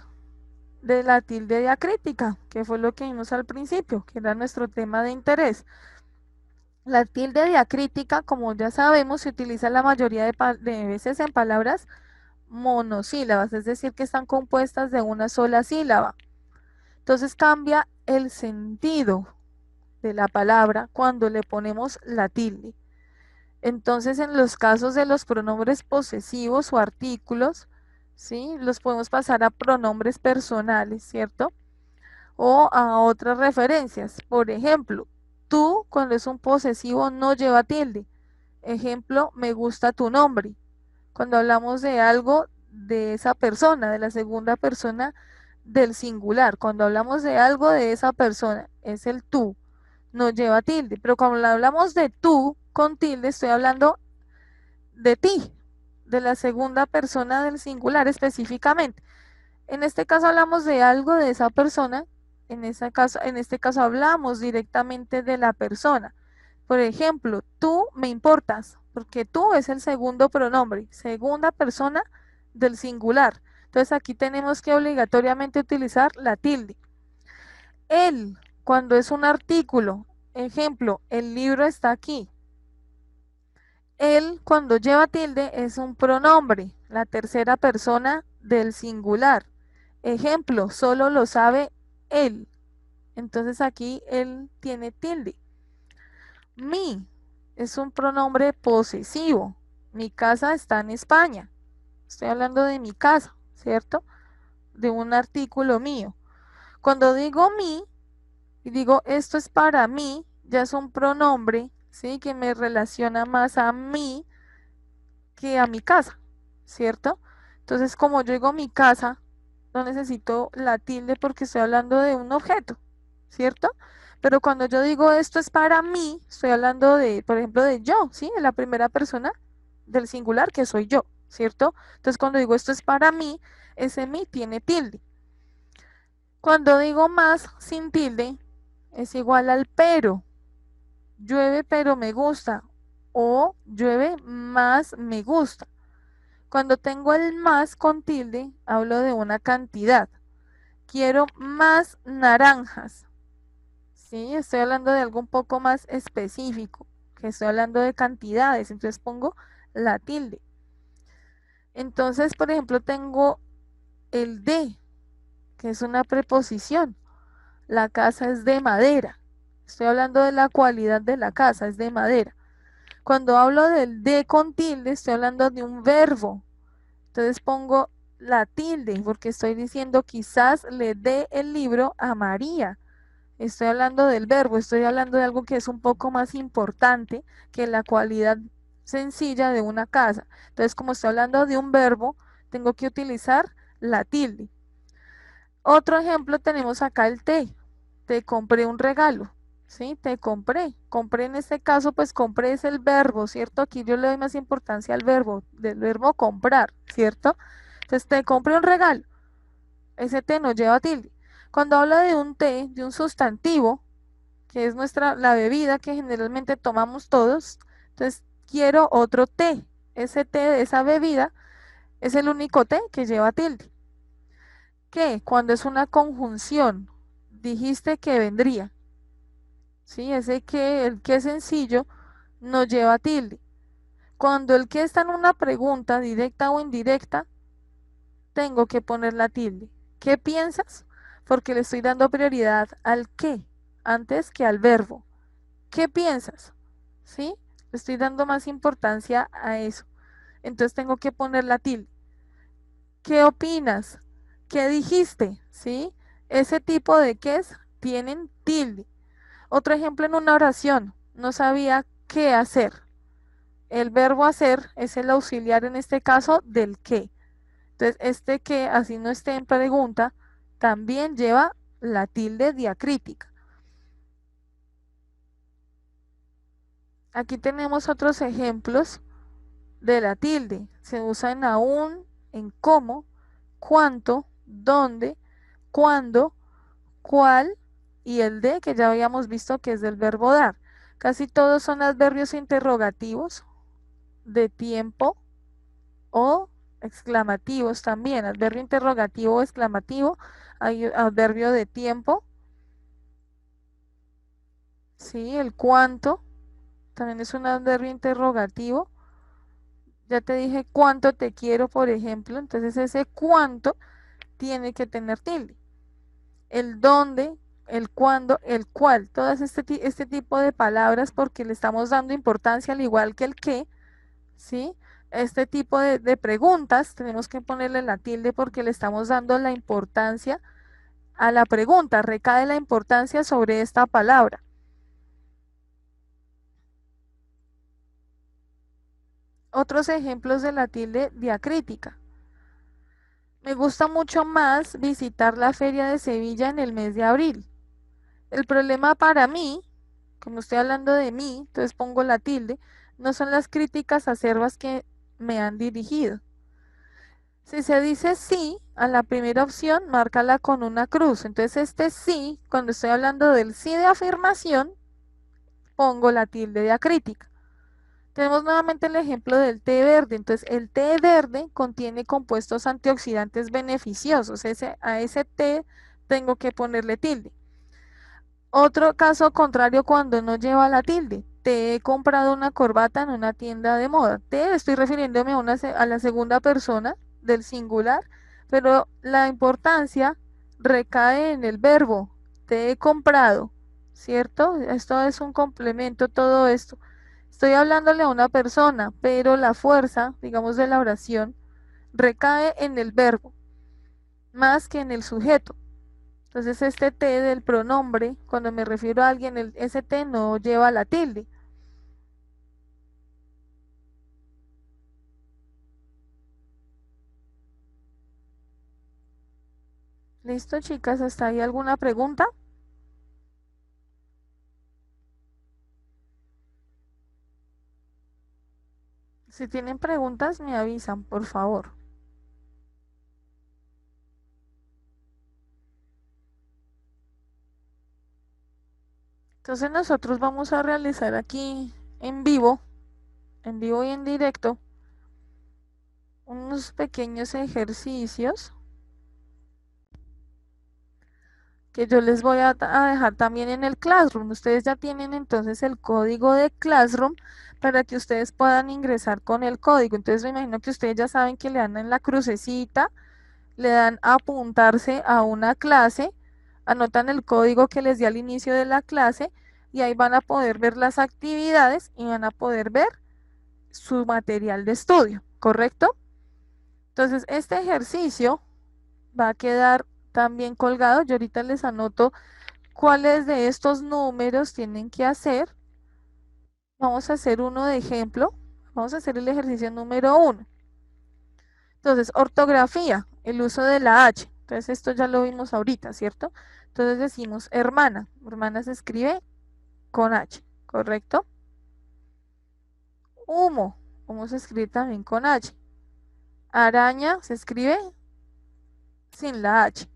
de la tilde diacrítica, que fue lo que vimos al principio, que era nuestro tema de interés. La tilde diacrítica, como ya sabemos, se utiliza la mayoría de veces en palabras monosílabas, es decir, que están compuestas de una sola sílaba. Entonces cambia el sentido de la palabra cuando le ponemos la tilde. Entonces, en los casos de los pronombres posesivos o artículos, ¿sí? Los podemos pasar a pronombres personales, ¿cierto? O a otras referencias. Por ejemplo, tú, cuando es un posesivo, no lleva tilde. Ejemplo, me gusta tu nombre. Cuando hablamos de algo de esa persona, de la segunda persona del singular, cuando hablamos de algo de esa persona, es el tú, no lleva tilde. Pero cuando hablamos de tú con tilde, estoy hablando de ti, de la segunda persona del singular específicamente. En este caso hablamos de algo de esa persona, en este caso hablamos directamente de la persona. Por ejemplo, tú me importas, porque tú es el segundo pronombre, segunda persona del singular. Entonces aquí tenemos que obligatoriamente utilizar la tilde. Él, cuando es un artículo, ejemplo, el libro está aquí. Él, cuando lleva tilde, es un pronombre, la tercera persona del singular. Ejemplo, solo lo sabe él. Entonces aquí él tiene tilde. Mi es un pronombre posesivo. Mi casa está en España. Estoy hablando de mi casa, ¿cierto? De un artículo mío. Cuando digo mi y digo esto es para mí, ya es un pronombre, ¿sí? Que me relaciona más a mí que a mi casa, ¿cierto? Entonces, como yo digo mi casa, no necesito la tilde porque estoy hablando de un objeto, ¿cierto? Pero cuando yo digo esto es para mí, estoy hablando de, por ejemplo, de yo, ¿sí? De la primera persona del singular que soy yo, ¿cierto? Entonces, cuando digo esto es para mí, ese mí tiene tilde. Cuando digo más sin tilde, es igual al pero. Llueve pero me gusta o llueve más me gusta. Cuando tengo el más con tilde, hablo de una cantidad. Quiero más naranjas. Sí, estoy hablando de algo un poco más específico, que estoy hablando de cantidades, entonces pongo la tilde. Entonces, por ejemplo, tengo el de, que es una preposición. La casa es de madera. Estoy hablando de la cualidad de la casa, es de madera. Cuando hablo del de con tilde, estoy hablando de un verbo. Entonces pongo la tilde porque estoy diciendo quizás le dé el libro a María. Estoy hablando del verbo, estoy hablando de algo que es un poco más importante que la cualidad sencilla de una casa. Entonces, como estoy hablando de un verbo, tengo que utilizar la tilde. Otro ejemplo tenemos acá el te. Te compré un regalo. ¿Sí? Te compré. Compré en este caso, pues compré es el verbo, ¿cierto? Aquí yo le doy más importancia al verbo, del verbo comprar, ¿cierto? Entonces, te compré un regalo. Ese te no lleva tilde. Cuando habla de un té, de un sustantivo, que es la bebida que generalmente tomamos todos, entonces quiero otro té. Ese té de esa bebida es el único té que lleva tilde. ¿Qué? Cuando es una conjunción, dijiste que vendría. ¿Sí? Ese que, el que sencillo, no lleva tilde. Cuando el que está en una pregunta directa o indirecta, tengo que poner la tilde. ¿Qué piensas? Porque le estoy dando prioridad al qué antes que al verbo. ¿Qué piensas? ¿Sí? Le estoy dando más importancia a eso. Entonces tengo que poner la tilde. ¿Qué opinas? ¿qué dijiste? ¿Sí? Ese tipo de qués tienen tilde. Otro ejemplo en una oración, no sabía qué hacer. El verbo hacer es el auxiliar en este caso del qué. Entonces, este que, así no esté en pregunta, también lleva la tilde diacrítica. Aquí tenemos otros ejemplos de la tilde. Se usa en aún, en cómo, cuánto, dónde, cuándo, cuál y el de, que ya habíamos visto que es del verbo dar. Casi todos son adverbios interrogativos de tiempo o exclamativos también. Adverbio interrogativo o exclamativo, hay adverbio de tiempo. Sí, el cuánto también es un adverbio interrogativo. Ya te dije cuánto te quiero, por ejemplo. Entonces ese cuánto tiene que tener tilde. El dónde, el cuándo, el cuál. Todas este tipo de palabras porque le estamos dando importancia al igual que el qué, ¿sí? Este tipo de preguntas tenemos que ponerle la tilde porque le estamos dando la importancia a la pregunta. Recae la importancia sobre esta palabra. Otros ejemplos de la tilde diacrítica. Me gusta mucho más visitar la Feria de Sevilla en el mes de abril. El problema para mí, como estoy hablando de mí, entonces pongo la tilde, no son las críticas acerbas que me han dirigido. Si se dice sí a la primera opción, márcala con una cruz. Entonces este sí, cuando estoy hablando del sí de afirmación, pongo la tilde diacrítica. Tenemos nuevamente el ejemplo del té verde. Entonces, el té verde contiene compuestos antioxidantes beneficiosos. A ese té tengo que ponerle tilde. Otro caso contrario cuando no lleva la tilde. Te he comprado una corbata en una tienda de moda. Te estoy refiriéndome a la segunda persona del singular, pero la importancia recae en el verbo. Te he comprado, ¿cierto? Esto es un complemento, todo esto. Estoy hablándole a una persona, pero la fuerza, digamos, de la oración recae en el verbo, más que en el sujeto. Entonces, este te del pronombre, cuando me refiero a alguien, ese te no lleva la tilde. ¿Listo, chicas? ¿Hasta ahí alguna pregunta? Si tienen preguntas, me avisan, por favor. Entonces, nosotros vamos a realizar aquí en vivo y en directo, unos pequeños ejercicios que yo les voy a dejar también en el Classroom. Ustedes ya tienen entonces el código de Classroom para que ustedes puedan ingresar con el código. Entonces me imagino que ustedes ya saben que le dan en la crucecita, le dan a apuntarse a una clase, anotan el código que les di al inicio de la clase y ahí van a poder ver las actividades y van a poder ver su material de estudio, ¿correcto? Entonces este ejercicio va a quedar también colgado. Yo ahorita les anoto cuáles de estos números tienen que hacer. Vamos a hacer uno de ejemplo. Vamos a hacer el ejercicio número 1. Entonces, ortografía, el uso de la H. Entonces, esto ya lo vimos ahorita, ¿cierto? Entonces decimos hermana. Hermana se escribe con H, ¿correcto? Humo. Humo se escribe también con H. Araña se escribe sin la H.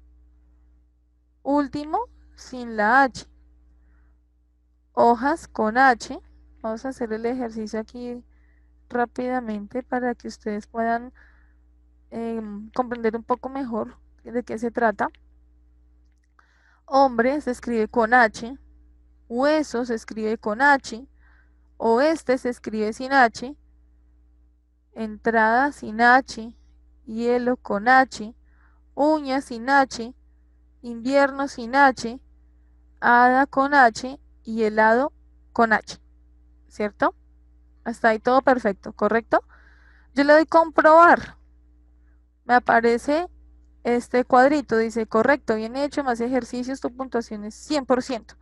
Último, sin la H. Hojas con H. Vamos a hacer el ejercicio aquí rápidamente para que ustedes puedan comprender un poco mejor de qué se trata. Hombre se escribe con H, hueso se escribe con H, oeste se escribe sin H, entrada sin H, hielo con H, uña sin H, invierno sin H, hada con H y helado con H, ¿cierto? Hasta ahí todo perfecto, ¿correcto? Yo le doy comprobar. Me aparece este cuadrito. Dice, correcto, bien hecho, más ejercicios, tu puntuación es 100%.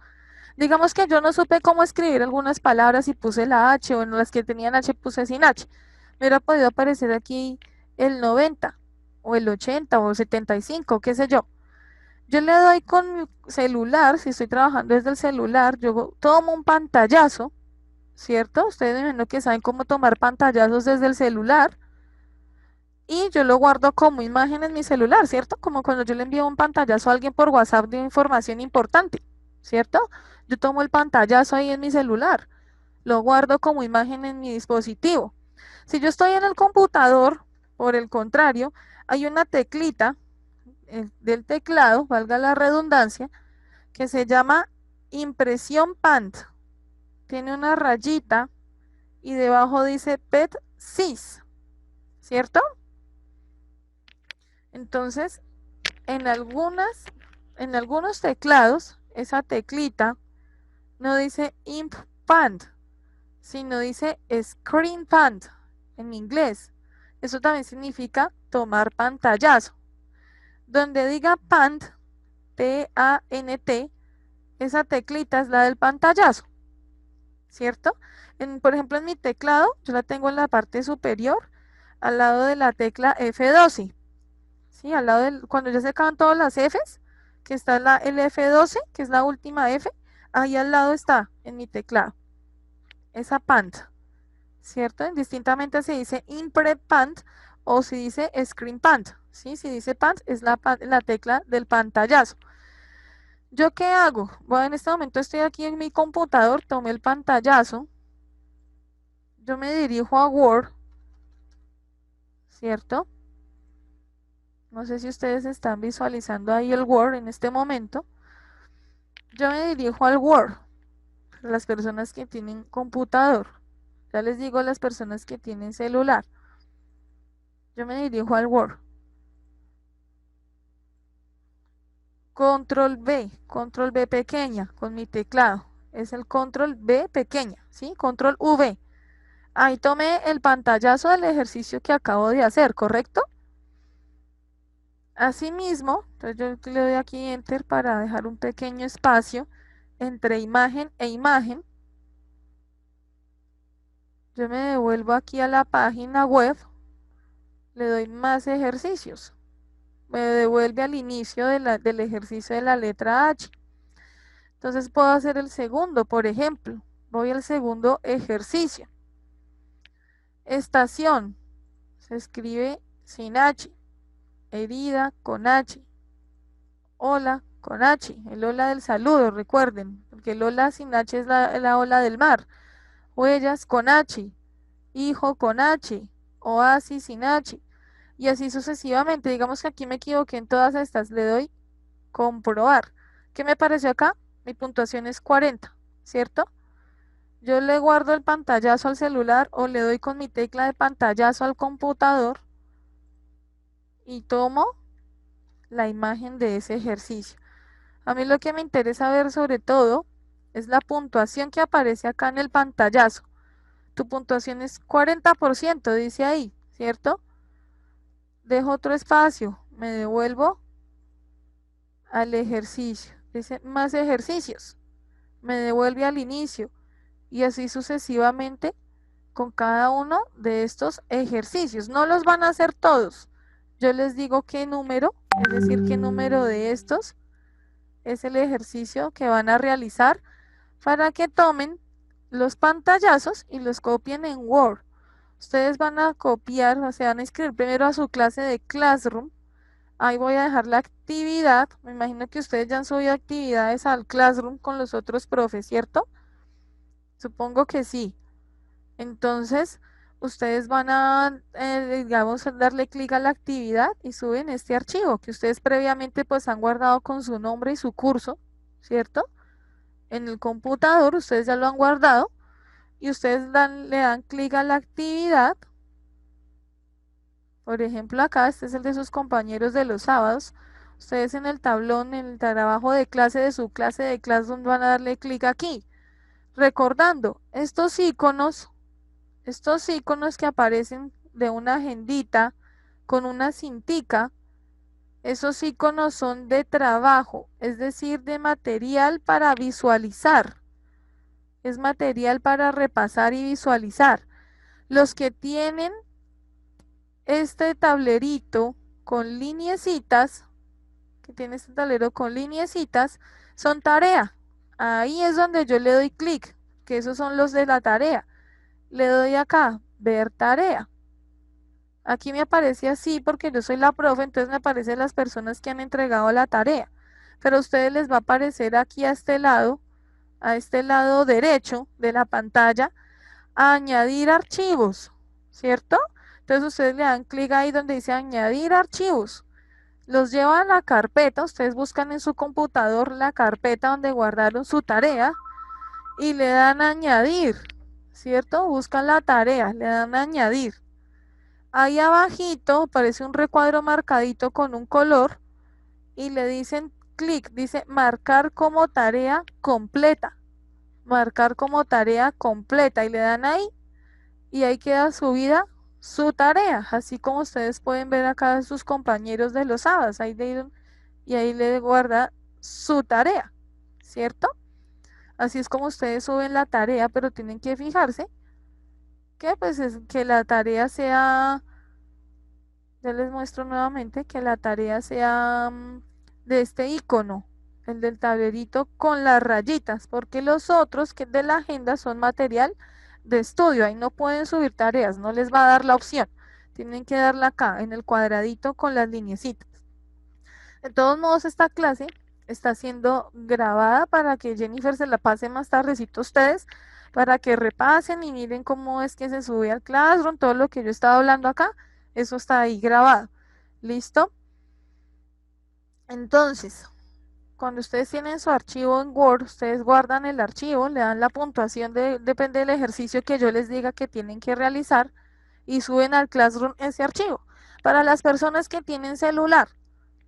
Digamos que yo no supe cómo escribir algunas palabras y puse la H, o en las que tenían H puse sin H. Me hubiera podido aparecer aquí el 90, o el 80, o el 75, qué sé yo. Yo le doy con mi celular, si estoy trabajando desde el celular, yo tomo un pantallazo, ¿cierto? Ustedes me imagino que saben cómo tomar pantallazos desde el celular y yo lo guardo como imagen en mi celular, ¿cierto? Como cuando yo le envío un pantallazo a alguien por WhatsApp de información importante, ¿cierto? Yo tomo el pantallazo ahí en mi celular, lo guardo como imagen en mi dispositivo. Si yo estoy en el computador, por el contrario, hay una teclita del teclado, valga la redundancia, que se llama impresión PANT. Tiene una rayita y debajo dice PET SIS, ¿cierto? Entonces, en algunos teclados, esa teclita no dice Imp PANT, sino dice Screen PANT en inglés. Eso también significa tomar pantallazo. Donde diga PANT, P-A-N-T, esa teclita es la del pantallazo, ¿cierto? Por ejemplo, en mi teclado, yo la tengo en la parte superior, al lado de la tecla F12, ¿sí? Al lado cuando ya se acaban todas las Fs, que está el F12, que es la última F, ahí al lado está, en mi teclado, esa PANT, ¿cierto? Indistintamente se dice Impre PANT o si dice Screen PANT, ¿sí? Si dice PANT es la tecla del pantallazo. ¿Yo qué hago? Bueno, en este momento estoy aquí en mi computador, tomé el pantallazo, yo me dirijo a Word, ¿cierto? No sé si ustedes están visualizando ahí el Word en este momento. Yo me dirijo al Word, las personas que tienen computador. Ya les digo a las personas que tienen celular. Yo me dirijo al Word. Control B pequeña con mi teclado. Es el Control B pequeña, ¿sí? Control V. Ahí tomé el pantallazo del ejercicio que acabo de hacer, ¿correcto? Asimismo, entonces yo le doy aquí Enter para dejar un pequeño espacio entre imagen e imagen. Yo me devuelvo aquí a la página web, le doy más ejercicios. Me devuelve al inicio del ejercicio de la letra H. Entonces puedo hacer el segundo, por ejemplo. Voy al segundo ejercicio. Estación. Se escribe sin H. Herida con H. Hola con H. El hola del saludo, recuerden. Porque el hola sin H es la ola del mar. Huellas con H. Hijo con H. Oasis sin H. Y así sucesivamente. Digamos que aquí me equivoqué en todas estas. Le doy comprobar. ¿Qué me pareció acá? Mi puntuación es 40, ¿cierto? Yo le guardo el pantallazo al celular o le doy con mi tecla de pantallazo al computador y tomo la imagen de ese ejercicio. A mí lo que me interesa ver sobre todo es la puntuación que aparece acá en el pantallazo. Tu puntuación es 40%, dice ahí, ¿cierto? Dejo otro espacio, me devuelvo al ejercicio. Dice más ejercicios. Me devuelve al inicio y así sucesivamente con cada uno de estos ejercicios. No los van a hacer todos. Yo les digo qué número, es decir, qué número de estos es el ejercicio que van a realizar para que tomen los pantallazos y los copien en Word. Ustedes van a copiar, o sea, van a inscribir primero a su clase de Classroom. Ahí voy a dejar la actividad. Me imagino que ustedes ya han subido actividades al Classroom con los otros profes, ¿cierto? Supongo que sí. Entonces, ustedes van a, digamos, darle clic a la actividad y suben este archivo que ustedes previamente pues han guardado con su nombre y su curso, ¿cierto? En el computador, ustedes ya lo han guardado y ustedes le dan clic a la actividad. Por ejemplo, acá, este es el de sus compañeros de los sábados. Ustedes en el tablón, en el trabajo de clase de su clase de Classroom van a darle clic aquí. Recordando, estos iconos que aparecen de una agendita con una cintica, Esos iconos son de trabajo, es decir, de material para visualizar. Es material para repasar y visualizar. Los que tienen este tablerito con lineecitas, que tiene este tablero con lineecitas, son tarea. Ahí es donde yo le doy clic, que esos son los de la tarea. Le doy acá, ver tarea. Aquí me aparece así porque yo soy la profe, entonces me aparecen las personas que han entregado la tarea. Pero a ustedes les va a aparecer aquí a este lado derecho de la pantalla, añadir archivos, ¿cierto? Entonces ustedes le dan clic ahí donde dice añadir archivos. Los llevan a la carpeta, ustedes buscan en su computador la carpeta donde guardaron su tarea y le dan añadir, ¿cierto? Buscan la tarea, le dan añadir. Ahí abajito aparece un recuadro marcadito con un color y le dicen clic, dice marcar como tarea completa. Marcar como tarea completa y le dan ahí y ahí queda subida su tarea, así como ustedes pueden ver acá a sus compañeros de los sábados, ahí le dieron y ahí le guarda su tarea, ¿cierto? Así es como ustedes suben la tarea, pero tienen que fijarse que pues es que la tarea sea, ya les muestro nuevamente, que la tarea sea de este icono, el del tablerito con las rayitas, porque los otros que de la agenda son material de estudio, ahí no pueden subir tareas, no les va a dar la opción, tienen que darla acá, en el cuadradito con las lineecitas. De todos modos, esta clase está siendo grabada para que Jennifer se la pase más tardecito a ustedes, para que repasen y miren cómo es que se sube al Classroom, todo lo que yo estaba hablando acá, eso está ahí grabado. ¿Listo? Entonces, cuando ustedes tienen su archivo en Word, ustedes guardan el archivo, le dan la puntuación, depende del ejercicio que yo les diga que tienen que realizar, y suben al Classroom ese archivo. Para las personas que tienen celular,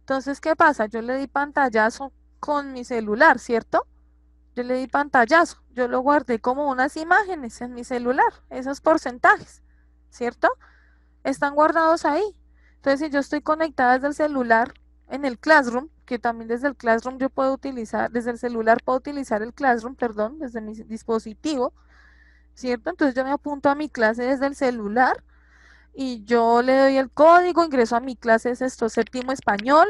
entonces, ¿qué pasa? Yo le di pantallazo con mi celular, ¿cierto? Yo le di pantallazo, yo lo guardé como unas imágenes en mi celular, esos porcentajes, ¿cierto? Están guardados ahí. Entonces, si yo estoy conectada desde el celular en el Classroom, que también desde el Classroom yo puedo utilizar, desde el celular puedo utilizar el Classroom, perdón, desde mi dispositivo, ¿cierto? Entonces yo me apunto a mi clase desde el celular y yo le doy el código, ingreso a mi clase de sexto séptimo español,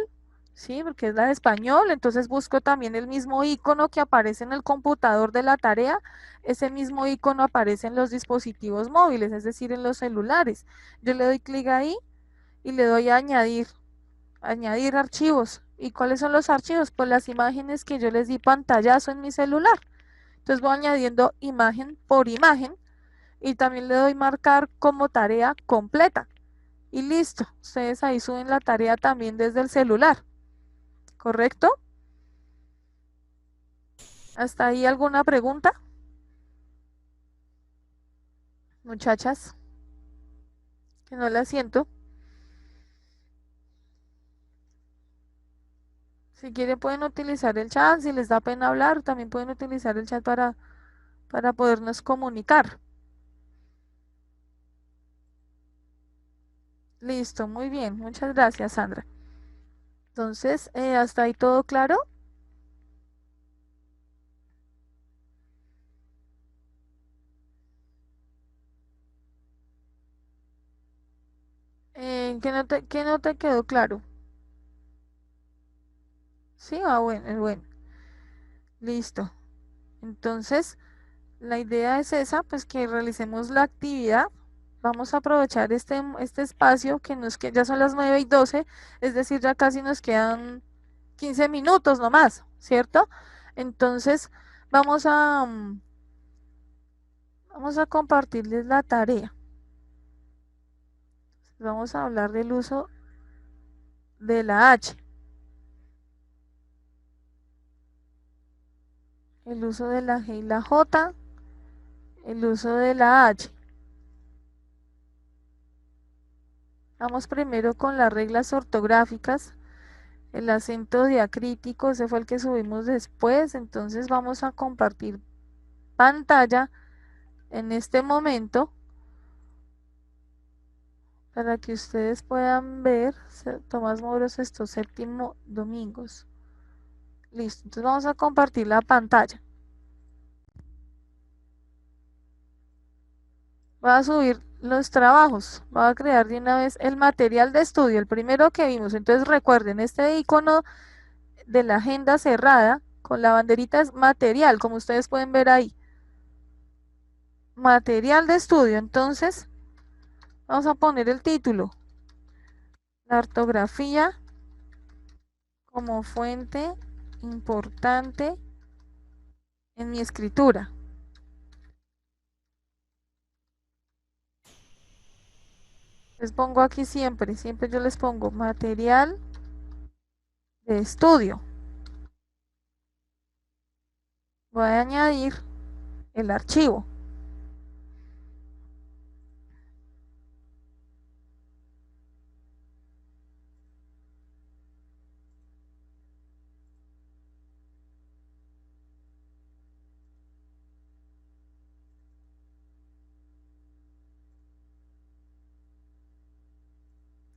¿sí? Porque es la de español, entonces busco también el mismo icono que aparece en el computador de la tarea, ese mismo icono aparece en los dispositivos móviles, es decir, en los celulares. Yo le doy clic ahí y le doy a añadir archivos. ¿Y cuáles son los archivos? Pues las imágenes que yo les di pantallazo en mi celular. Entonces voy añadiendo imagen por imagen y también le doy marcar como tarea completa. Y listo, ustedes ahí suben la tarea también desde el celular, ¿correcto? ¿Hasta ahí alguna pregunta? Muchachas, que no la siento. Si quieren pueden utilizar el chat, si les da pena hablar, también pueden utilizar el chat para podernos comunicar. Listo, muy bien, muchas gracias, Sandra. Entonces, ¿hasta ahí todo claro? ¿Qué no te quedó claro? Sí, bueno, bueno. Listo. Entonces, la idea es esa, pues que realicemos la actividad. Vamos a aprovechar este espacio que ya son las 9:12, es decir, ya casi nos quedan 15 minutos nomás, ¿cierto? Entonces, vamos a, vamos a compartirles la tarea. Vamos a hablar del uso de la H. El uso de la G y la J, el uso de la H. Vamos primero con las reglas ortográficas. El acento diacrítico, ese fue el que subimos después, entonces vamos a compartir pantalla en este momento para que ustedes puedan ver. Tomás Moro Sexto Séptimo Domingos. Listo, entonces vamos a compartir la pantalla. Voy a subir los trabajos, voy a crear de una vez el material de estudio, el primero que vimos. Entonces recuerden, este icono de la agenda cerrada con la banderita es material, como ustedes pueden ver ahí. Material de estudio, entonces vamos a poner el título. La ortografía como fuente importante en mi escritura. Les pongo aquí siempre yo les pongo material de estudio. Voy a añadir el archivo.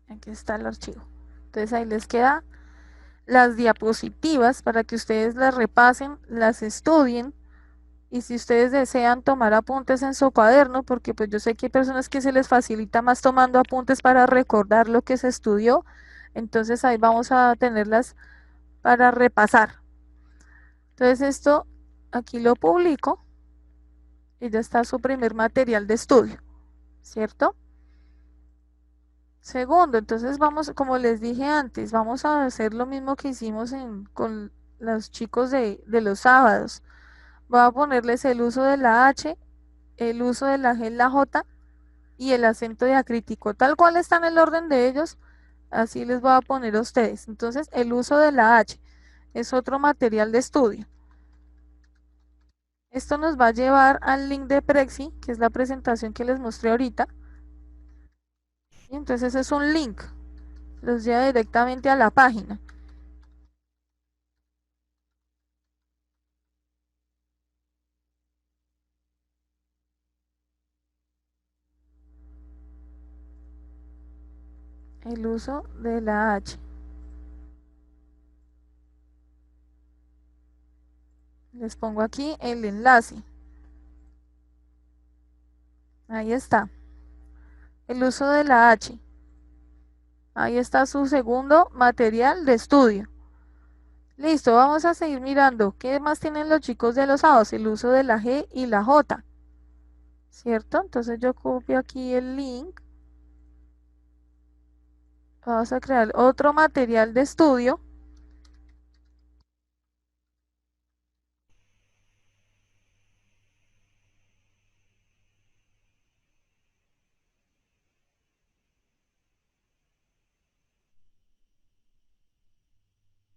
Aquí está el archivo. Entonces ahí les queda las diapositivas para que ustedes las repasen, las estudien, y si ustedes desean tomar apuntes en su cuaderno, porque pues yo sé que hay personas que se les facilita más tomando apuntes para recordar lo que se estudió, entonces ahí vamos a tenerlas para repasar. Entonces esto aquí lo publico y ya está su primer material de estudio, ¿cierto? Segundo, entonces vamos, como les dije antes, vamos a hacer lo mismo que hicimos con los chicos de los sábados. Voy a ponerles el uso de la H, el uso de la G, la J y el acento diacrítico. Tal cual está en el orden de ellos, así les voy a poner a ustedes. Entonces, el uso de la H es otro material de estudio. Esto nos va a llevar al link de Prexi, que es la presentación que les mostré ahorita. Y entonces es un link, los lleva directamente a la página. El uso de la H. Les pongo aquí el enlace. Ahí está. El uso de la H. Ahí está su segundo material de estudio. Listo, vamos a seguir mirando. ¿Qué más tienen los chicos de los sábados? El uso de la G y la J. ¿Cierto? Entonces yo copio aquí el link. Vamos a crear otro material de estudio.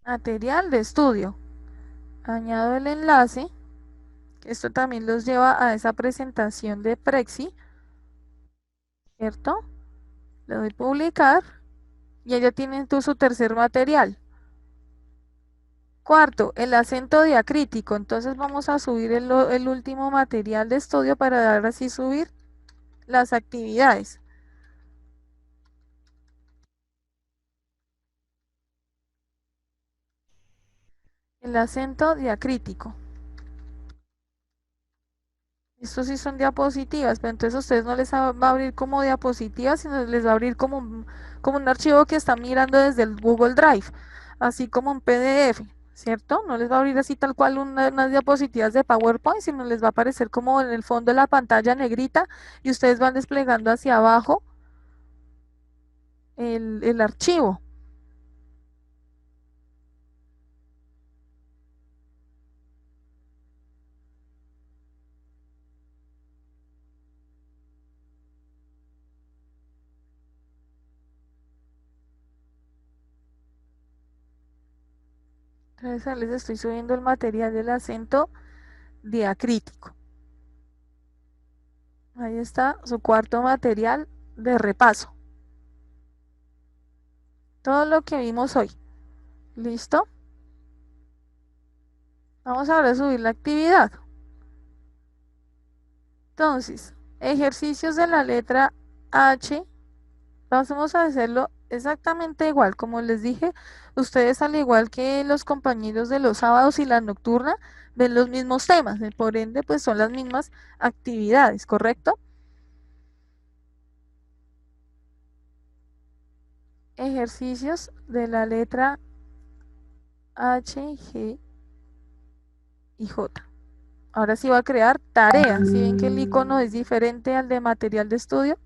Material de estudio. Añado el enlace. Esto también los lleva a esa presentación de Prexi. ¿Cierto? Le doy publicar. Y ya tienen tú su tercer material. Cuarto, el acento diacrítico. Entonces vamos a subir el último material de estudio para ahora sí subir las actividades. El acento diacrítico. Estos sí son diapositivas, pero entonces a ustedes no les va a abrir como diapositivas, sino les va a abrir como un archivo que están mirando desde el Google Drive, así como un PDF, ¿cierto? No les va a abrir así tal cual unas diapositivas de PowerPoint, sino les va a aparecer como en el fondo de la pantalla negrita y ustedes van desplegando hacia abajo el archivo. Entonces les estoy subiendo el material del acento diacrítico. Ahí está su cuarto material de repaso. Todo lo que vimos hoy. ¿Listo? Vamos ahora a subir la actividad. Entonces, ejercicios de la letra H Vamos a hacerlo exactamente igual, como les dije, ustedes al igual que los compañeros de los sábados y la nocturna, ven los mismos temas, por ende pues son las mismas actividades, ¿correcto? Ejercicios de la letra H, G y J. Ahora sí va a crear tarea. Si ven que el icono es diferente al de material de estudio,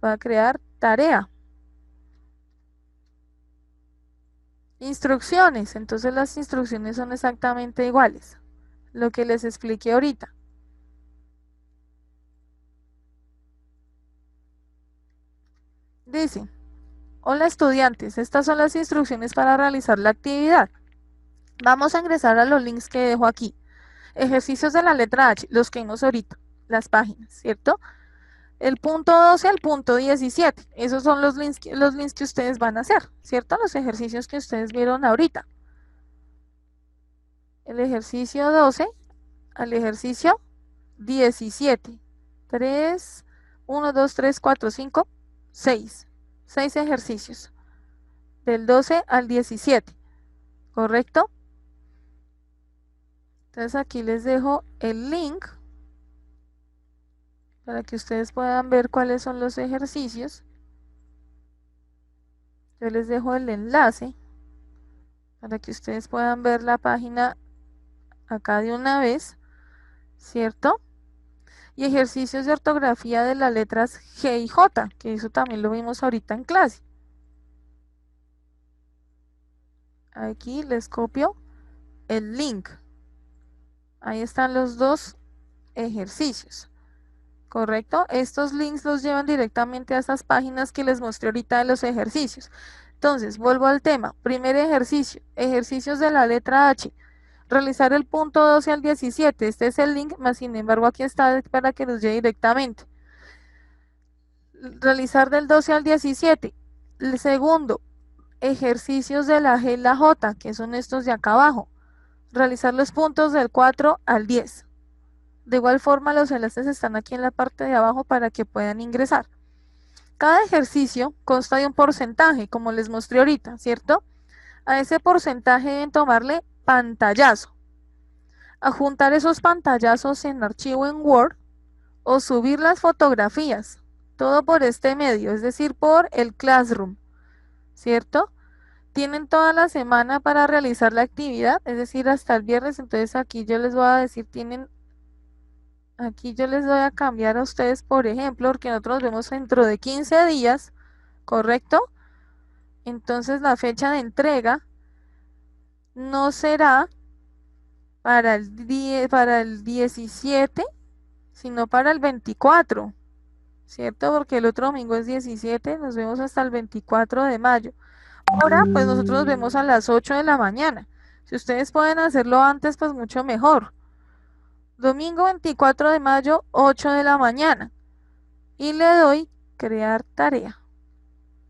va a crear tarea. Instrucciones. Entonces las instrucciones son exactamente iguales. Lo que les expliqué ahorita. Dice, hola estudiantes, estas son las instrucciones para realizar la actividad. Vamos a ingresar a los links que dejo aquí. Ejercicios de la letra H, los que vimos ahorita, las páginas, ¿cierto? El punto 12 al punto 17, esos son los links que ustedes van a hacer, ¿cierto? Los ejercicios que ustedes vieron ahorita. El ejercicio 12 al ejercicio 17. 3, 1, 2, 3, 4, 5, 6. 6 ejercicios. Del 12 al 17. ¿Correcto? Entonces aquí les dejo el link para que ustedes puedan ver cuáles son los ejercicios. Yo les dejo el enlace para que ustedes puedan ver la página acá de una vez, ¿cierto? Y ejercicios de ortografía de las letras G y J, que eso también lo vimos ahorita en clase. Aquí les copio el link. Ahí están los dos ejercicios, ¿correcto? Estos links los llevan directamente a estas páginas que les mostré ahorita de los ejercicios. Entonces, vuelvo al tema. Primer ejercicio, ejercicios de la letra H. Realizar el punto 12 al 17. Este es el link, más sin embargo aquí está para que nos lleve directamente. Realizar del 12 al 17. El segundo, ejercicios de la G y la J, que son estos de acá abajo. Realizar los puntos del 4 al 10. De igual forma, los enlaces están aquí en la parte de abajo para que puedan ingresar. Cada ejercicio consta de un porcentaje, como les mostré ahorita, ¿cierto? A ese porcentaje deben tomarle pantallazo. Adjuntar esos pantallazos en archivo en Word o subir las fotografías. Todo por este medio, es decir, por el Classroom, ¿cierto? Tienen toda la semana para realizar la actividad, es decir, hasta el viernes. Entonces aquí yo les voy a decir, aquí yo les voy a cambiar a ustedes, por ejemplo, porque nosotros nos vemos dentro de 15 días, ¿correcto? Entonces la fecha de entrega no será para el 17, sino para el 24, ¿cierto? Porque el otro domingo es 17, nos vemos hasta el 24 de mayo. Ahora, pues nosotros nos vemos a las 8 de la mañana. Si ustedes pueden hacerlo antes, pues mucho mejor. Domingo 24 de mayo, 8 de la mañana. Y le doy crear tarea.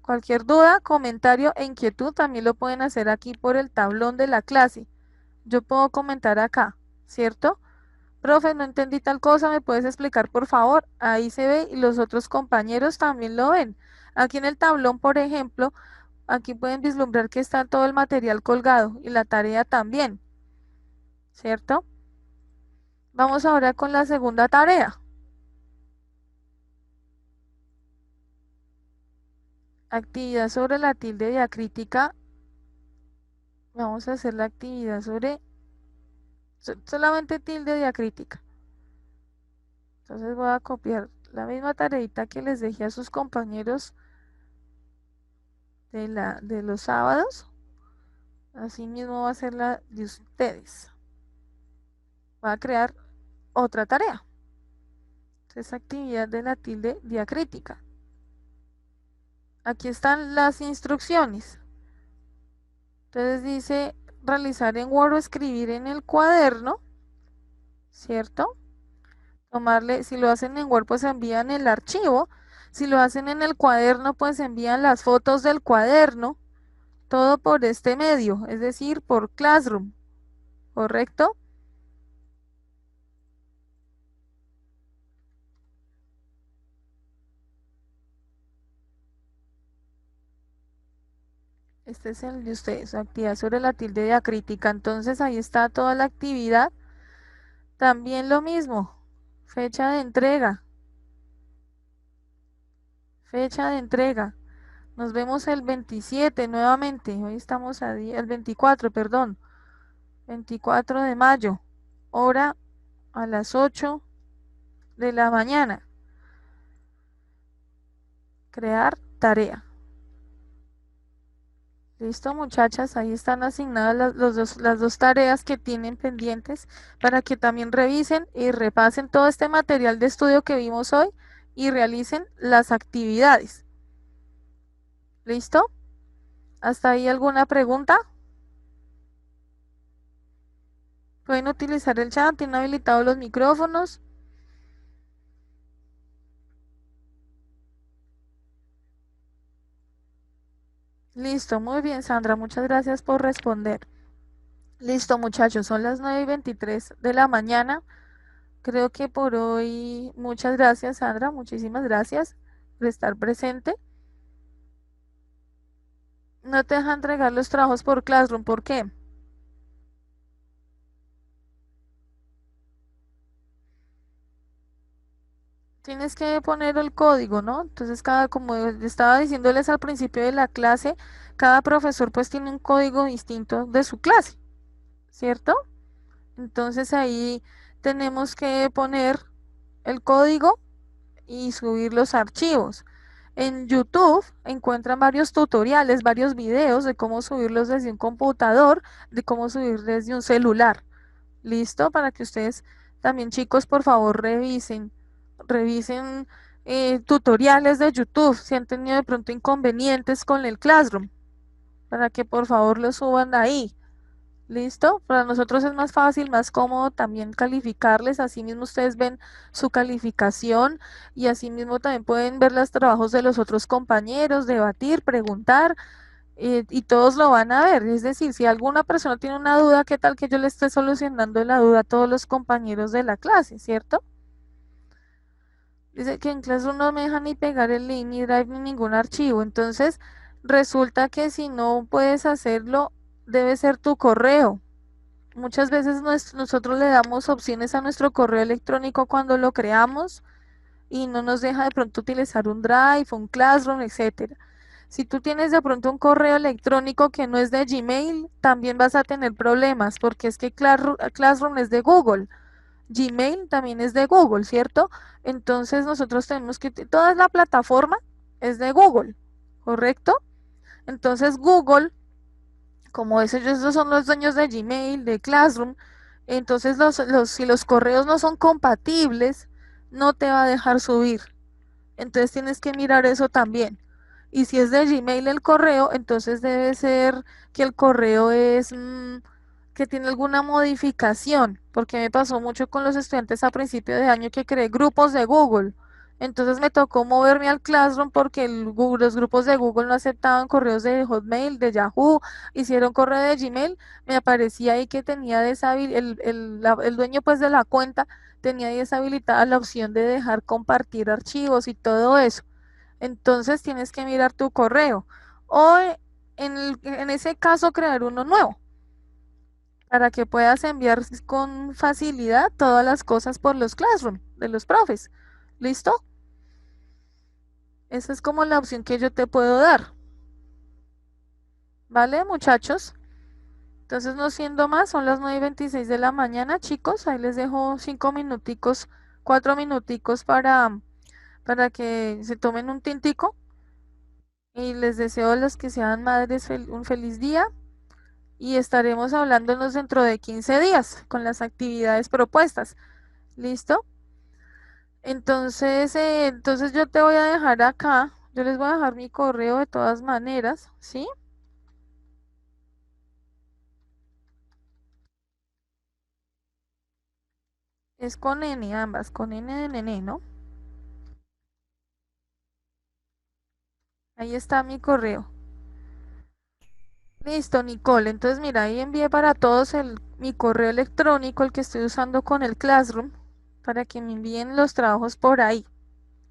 Cualquier duda, comentario e inquietud también lo pueden hacer aquí por el tablón de la clase. Yo puedo comentar acá, ¿cierto? Profe, no entendí tal cosa, ¿me puedes explicar por favor? Ahí se ve y los otros compañeros también lo ven. Aquí en el tablón, por ejemplo, aquí pueden vislumbrar que está todo el material colgado y la tarea también, ¿cierto? Vamos ahora con la segunda tarea. Actividad sobre la tilde diacrítica. Vamos a hacer la actividad sobre solamente tilde diacrítica. Entonces voy a copiar la misma tareita que les dejé a sus compañeros de los sábados. Así mismo va a ser la de ustedes. Va a crear otra tarea. Entonces, actividad de la tilde diacrítica. Aquí están las instrucciones. Entonces dice realizar en Word o escribir en el cuaderno, ¿cierto? Tomarle, si lo hacen en Word, pues envían el archivo. Si lo hacen en el cuaderno, pues envían las fotos del cuaderno. Todo por este medio, es decir, por Classroom, ¿correcto? Este es el de ustedes, actividad sobre la tilde diacrítica. Entonces ahí está toda la actividad. También lo mismo, fecha de entrega. Fecha de entrega. Nos vemos el 27 nuevamente. Hoy estamos el 24, perdón. 24 de mayo. Hora a las 8 de la mañana. Crear tarea. Listo, muchachas, ahí están asignadas las dos tareas que tienen pendientes para que también revisen y repasen todo este material de estudio que vimos hoy y realicen las actividades. ¿Listo? ¿Hasta ahí alguna pregunta? Pueden utilizar el chat, tienen habilitados los micrófonos. Listo, muy bien, Sandra, muchas gracias por responder. Listo, muchachos, son las 9:23 de la mañana. Creo que por hoy, muchas gracias, Sandra, muchísimas gracias por estar presente. No te dejan entregar los trabajos por Classroom, ¿por qué? Tienes que poner el código, ¿no? Entonces, como estaba diciéndoles al principio de la clase, cada profesor pues tiene un código distinto de su clase, ¿cierto? Entonces ahí tenemos que poner el código y subir los archivos. En YouTube encuentran varios tutoriales, varios videos de cómo subirlos desde un computador, de cómo subir desde un celular. ¿Listo? Para que ustedes también, chicos, por favor, revisen tutoriales de YouTube si han tenido de pronto inconvenientes con el Classroom, para que por favor lo suban ahí. ¿Listo? Para nosotros es más fácil, más cómodo también calificarles. Así mismo ustedes ven su calificación y así mismo también pueden ver los trabajos de los otros compañeros, debatir, preguntar y todos lo van a ver. Es decir, si alguna persona tiene una duda, ¿qué tal que yo le esté solucionando la duda a todos los compañeros de la clase, ¿cierto? Dice que en Classroom no me deja ni pegar el link, ni Drive, ni ningún archivo. Entonces, resulta que si no puedes hacerlo, debe ser tu correo. Muchas veces nosotros le damos opciones a nuestro correo electrónico cuando lo creamos y no nos deja de pronto utilizar un Drive, un Classroom, etcétera. Si tú tienes de pronto un correo electrónico que no es de Gmail, también vas a tener problemas porque es que Classroom es de Google. Gmail también es de Google, ¿cierto? Entonces nosotros tenemos que, toda la plataforma es de Google, ¿correcto? Entonces Google, como ellos son los dueños de Gmail, de Classroom, entonces si los correos no son compatibles, no te va a dejar subir. Entonces tienes que mirar eso también. Y si es de Gmail el correo, entonces debe ser que el correo es que tiene alguna modificación, porque me pasó mucho con los estudiantes a principio de año que creé grupos de Google. Entonces me tocó moverme al Classroom porque los grupos de Google no aceptaban correos de Hotmail, de Yahoo, hicieron correo de Gmail, me aparecía ahí que tenía el dueño pues de la cuenta tenía deshabilitada la opción de dejar compartir archivos y todo eso. Entonces tienes que mirar tu correo o en ese caso crear uno nuevo para que puedas enviar con facilidad todas las cosas por los Classroom de los profes. ¿Listo? Esa es como la opción que yo te puedo dar. ¿Vale, muchachos? Entonces, no siendo más, son las 9:26 de la mañana, chicos. Ahí les dejo 5 minuticos, 4 minuticos para que se tomen un tintico. Y les deseo a los que sean madres un feliz día. Y estaremos hablándonos dentro de 15 días con las actividades propuestas. ¿Listo? Entonces yo te voy a dejar acá. Yo les voy a dejar mi correo de todas maneras, ¿sí? Es con N ambas, con N de nene, ¿no? Ahí está mi correo. Listo, Nicole. Entonces, mira, ahí envié para todos mi correo electrónico, el que estoy usando con el Classroom, para que me envíen los trabajos por ahí.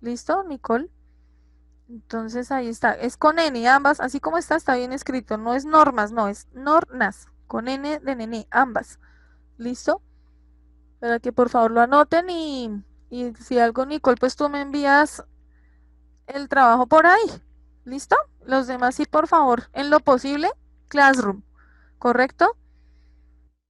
¿Listo, Nicole? Entonces ahí está, es con N, ambas, así como está bien escrito, no es normas, no, es nornas, con N de nene, ambas. ¿Listo? Para que por favor lo anoten y si algo, Nicole, pues tú me envías el trabajo por ahí. ¿Listo? Los demás sí, por favor, en lo posible, Classroom, ¿correcto?